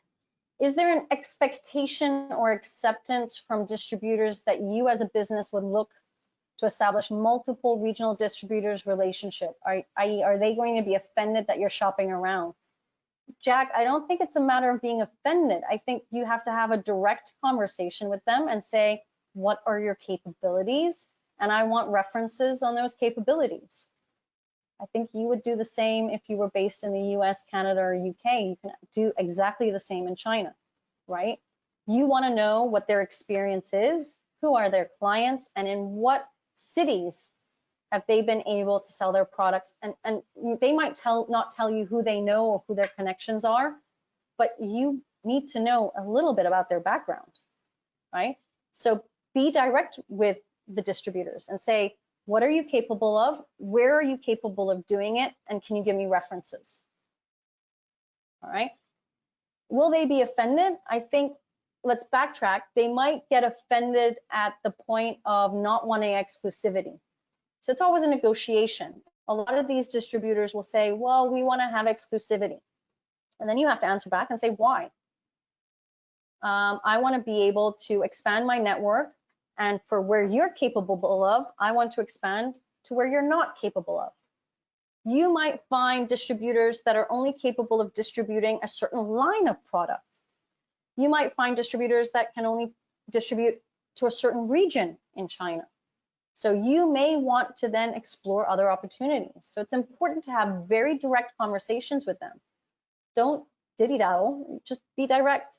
Is there an expectation or acceptance from distributors that you as a business would look to establish multiple regional distributors relationship? I.e., are they going to be offended that you're shopping around? Jack, I don't think it's a matter of being offended. I think you have to have a direct conversation with them and say, what are your capabilities? And I want references on those capabilities. I think you would do the same if you were based in the US, Canada, or UK. You can do exactly the same in China, right? You want to know what their experience is, who are their clients, and in what cities have they been able to sell their products. And they might not tell you who they know or who their connections are, but you need to know a little bit about their background, right? So be direct with the distributors and say, what are you capable of? Where are you capable of doing it? And can you give me references? All right. Will they be offended? I think, let's backtrack. They might get offended at the point of not wanting exclusivity. So it's always a negotiation. A lot of these distributors will say, well, we want to have exclusivity. And then you have to answer back and say, why? I want to be able to expand my network. And for where you're capable of, I want to expand to where you're not capable of. You might find distributors that are only capable of distributing a certain line of product. You might find distributors that can only distribute to a certain region in China. So you may want to then explore other opportunities. So it's important to have very direct conversations with them. Don't diddy-daddle, just be direct.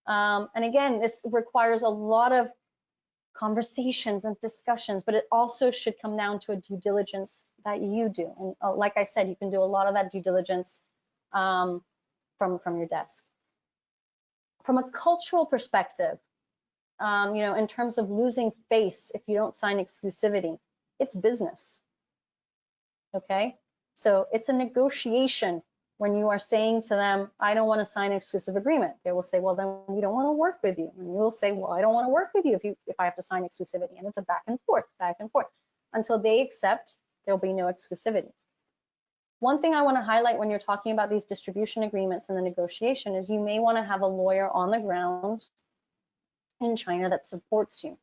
And again, this requires a lot of conversations and discussions, but it also should come down to a due diligence that you do. And like I said, you can do a lot of that due diligence from your desk. From a cultural perspective, in terms of losing face if you don't sign exclusivity, it's business. Okay, so it's a negotiation when you are saying to them, I don't want to sign an exclusive agreement. They will say, well, then we don't want to work with you. And you'll say, well, I don't want to work with you if I have to sign exclusivity. And it's a back and forth until they accept there'll be no exclusivity. One thing I want to highlight when you're talking about these distribution agreements and the negotiation is you may want to have a lawyer on the ground in China that supports you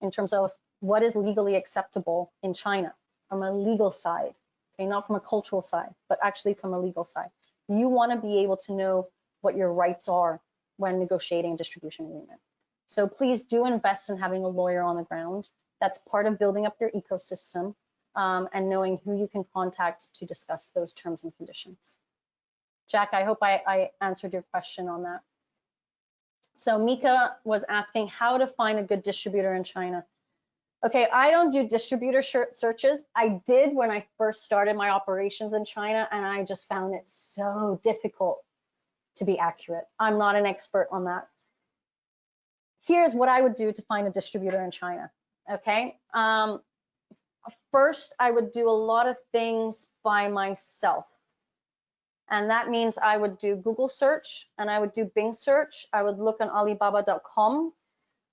in terms of what is legally acceptable in China from a legal side. Okay, not from a cultural side, but actually from a legal side. You want to be able to know what your rights are when negotiating a distribution agreement. So please do invest in having a lawyer on the ground. That's part of building up your ecosystem and knowing who you can contact to discuss those terms and conditions. Jack, I hope I answered your question on that. So Mika was asking how to find a good distributor in China. Okay, I don't do distributor searches. I did when I first started my operations in China, and I just found it so difficult to be accurate. I'm not an expert on that. Here's what I would do to find a distributor in China, okay? First, I would do a lot of things by myself. And that means I would do Google search and I would do Bing search. I would look on Alibaba.com.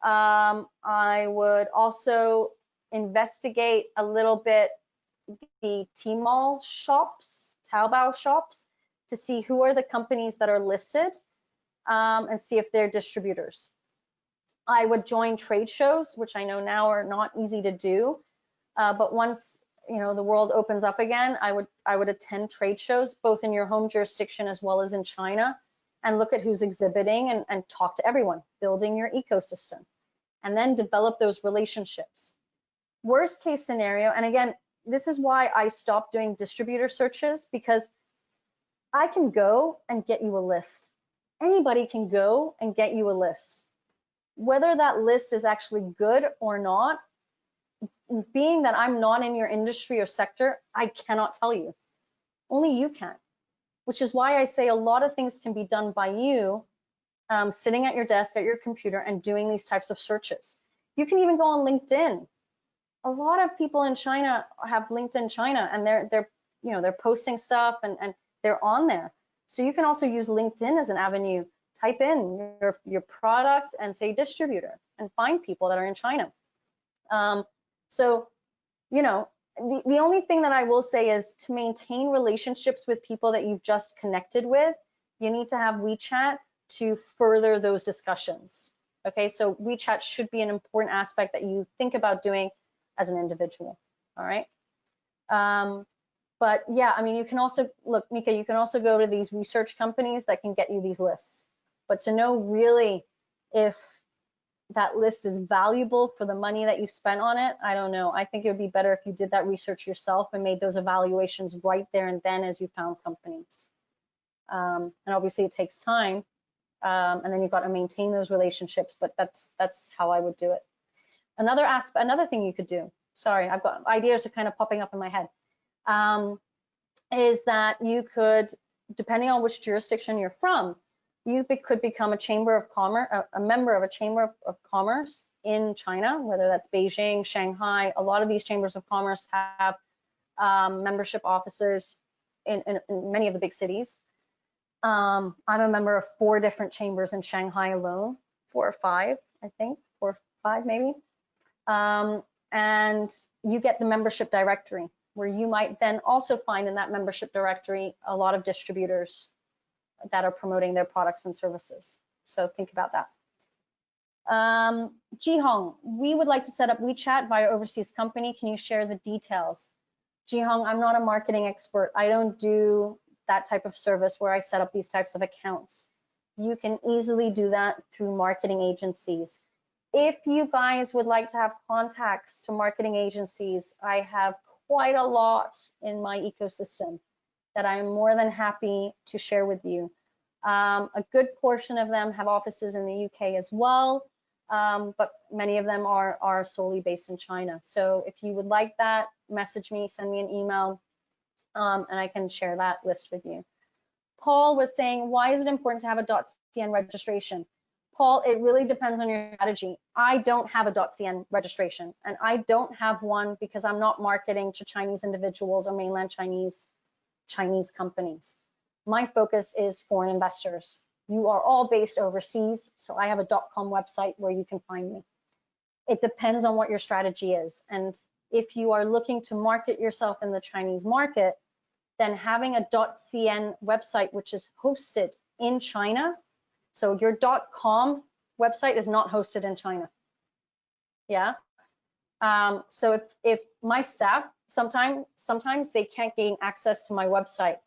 I would also investigate a little bit the Tmall shops, Taobao shops, to see who are the companies that are listed and see if they're distributors. I would join trade shows, which I know now are not easy to do, but once the world opens up again, I would attend trade shows both in your home jurisdiction as well as in China, and look at who's exhibiting and talk to everyone, building your ecosystem, and then develop those relationships. Worst case scenario, and again, this is why I stopped doing distributor searches, because I can go and get you a list. Anybody can go and get you a list. Whether that list is actually good or not, being that I'm not in your industry or sector, I cannot tell you. Only you can, which is why I say a lot of things can be done by you sitting at your desk at your computer and doing these types of searches. You can even go on LinkedIn. A lot of people in China have LinkedIn China, and they're posting stuff and they're on there. So you can also use LinkedIn as an avenue. Type in your product and say distributor and find people that are in China. So, you know, the only thing that I will say is to maintain relationships with people that you've just connected with, you need to have WeChat to further those discussions. Okay, so WeChat should be an important aspect that you think about doing as an individual. All right. But yeah, I mean, you can also, look, Mika, you can also go to these research companies that can get you these lists. But to know really if that list is valuable for the money that you spent on it, I don't know. I think it would be better if you did that research yourself and made those evaluations right there and then as you found companies. And obviously it takes time, and then you've got to maintain those relationships, but that's how I would do it. Another thing you could do, sorry, I've got ideas are kind of popping up in my head, is that you could, depending on which jurisdiction you're from, you could become a chamber of commerce, a member of a chamber of commerce in China, whether that's Beijing, Shanghai. A lot of these chambers of commerce have membership offices in many of the big cities. I'm a member of 4 different chambers in Shanghai alone, 4 or 5, I think, 4 or 5 maybe. And you get the membership directory, where you might then also find in that membership directory a lot of distributors that are promoting their products and services. So think about that. Jihong, we would like to set up WeChat via overseas company. Can you share the details? Jihong, I'm not a marketing expert. I don't do that type of service where I set up these types of accounts. You can easily do that through marketing agencies. If you guys would like to have contacts to marketing agencies, I have quite a lot in my ecosystem that I'm more than happy to share with you. A good portion of them have offices in the UK as well, but many of them are solely based in China. So if you would like that, message me, send me an email, and I can share that list with you. Paul was saying, why is it important to have a .cn registration? Paul, it really depends on your strategy. I don't have a .cn registration, and I don't have one because I'm not marketing to Chinese individuals or mainland Chinese companies. My focus is foreign investors. You are all based overseas, so I have a .com website where you can find me. It depends on what your strategy is, and if you are looking to market yourself in the Chinese market, then having a .cn website which is hosted in China, so your .com website is not hosted in China. Yeah. So if my staff, sometimes they can't gain access to my website,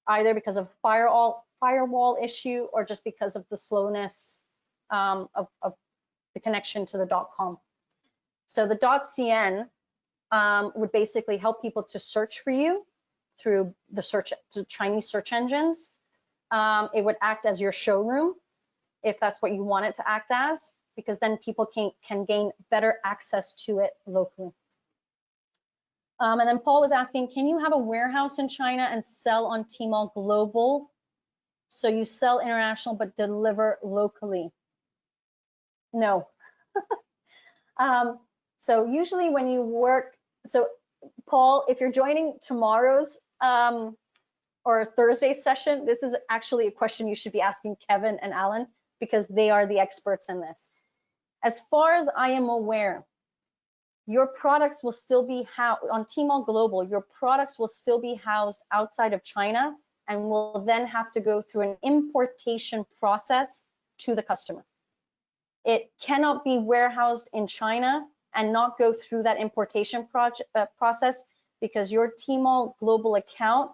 either because of firewall issue or just because of the slowness of the connection to the .com. So the .cn would basically help people to search for you through the Chinese search engines. It would act as your showroom if that's what you want it to act as, because then people can gain better access to it locally. And then Paul was asking, can you have a warehouse in China and sell on Tmall Global? So you sell international but deliver locally? No. So usually when you work, so Paul, if you're joining tomorrow's or Thursday's session, this is actually a question you should be asking Kevin and Alan, because they are the experts in this. As far as I am aware, your products will still be housed on Tmall Global. Your products will still be housed outside of China and will then have to go through an importation process to the customer. It cannot be warehoused in China and not go through that importation process, because your Tmall Global account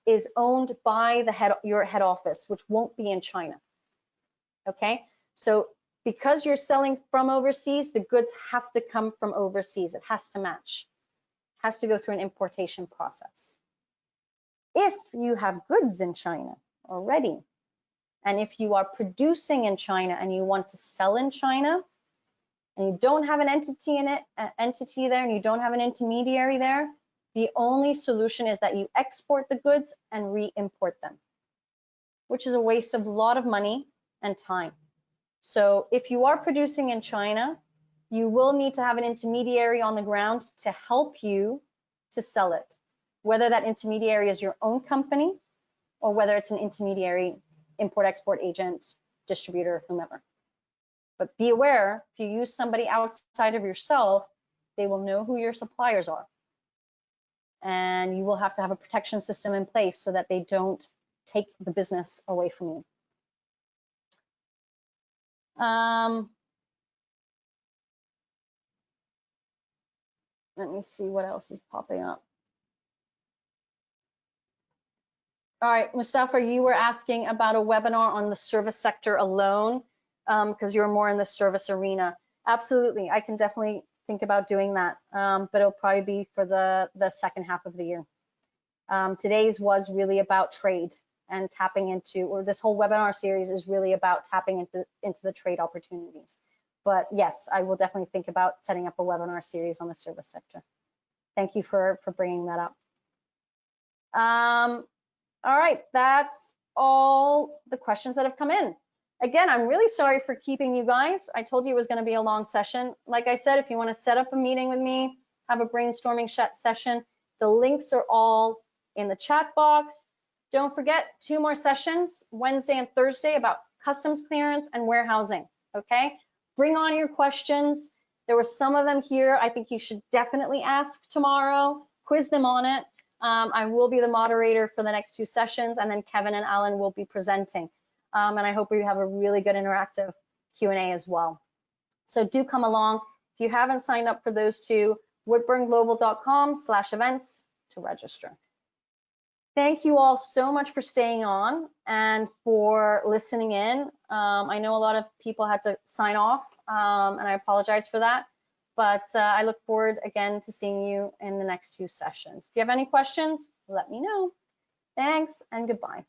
is owned by your head office, which won't be in China. Okay, so because you're selling from overseas, the goods have to come from overseas. It has to match. It has to go through an importation process. If you have goods in China already, and if you are producing in China and you want to sell in China, and you don't have an entity there, and you don't have an intermediary there, the only solution is that you export the goods and re-import them, which is a waste of a lot of money and time. So if you are producing in China, you will need to have an intermediary on the ground to help you to sell it, whether that intermediary is your own company or whether it's an intermediary, import-export agent, distributor, whomever. But be aware, if you use somebody outside of yourself, they will know who your suppliers are. And you will have to have a protection system in place so that they don't take the business away from you. Let me see what else is popping up. All right, Mustafa, you were asking about a webinar on the service sector alone, because you're more in the service arena. Absolutely, I can definitely think about doing that, but it'll probably be for the second half of the year. Today's was really about trade and tapping into, or this whole webinar series is really about tapping into the trade opportunities. But yes, I will definitely think about setting up a webinar series on the service sector. Thank you for bringing that up. All right, that's all the questions that have come in. Again, I'm really sorry for keeping you guys. I told you it was going to be a long session. Like I said, if you want to set up a meeting with me, have a brainstorming session, the links are all in the chat box. Don't forget, 2 more sessions, Wednesday and Thursday, about customs clearance and warehousing, okay? Bring on your questions. There were some of them here I think you should definitely ask tomorrow. Quiz them on it. I will be the moderator for the next 2 sessions, and then Kevin and Alan will be presenting. And I hope we have a really good interactive Q&A as well. So do come along. If you haven't signed up for those 2, woodburnglobal.com/events to register. Thank you all so much for staying on and for listening in. I know a lot of people had to sign off, and I apologize for that. But I look forward again to seeing you in the next 2 sessions. If you have any questions, let me know. Thanks and goodbye.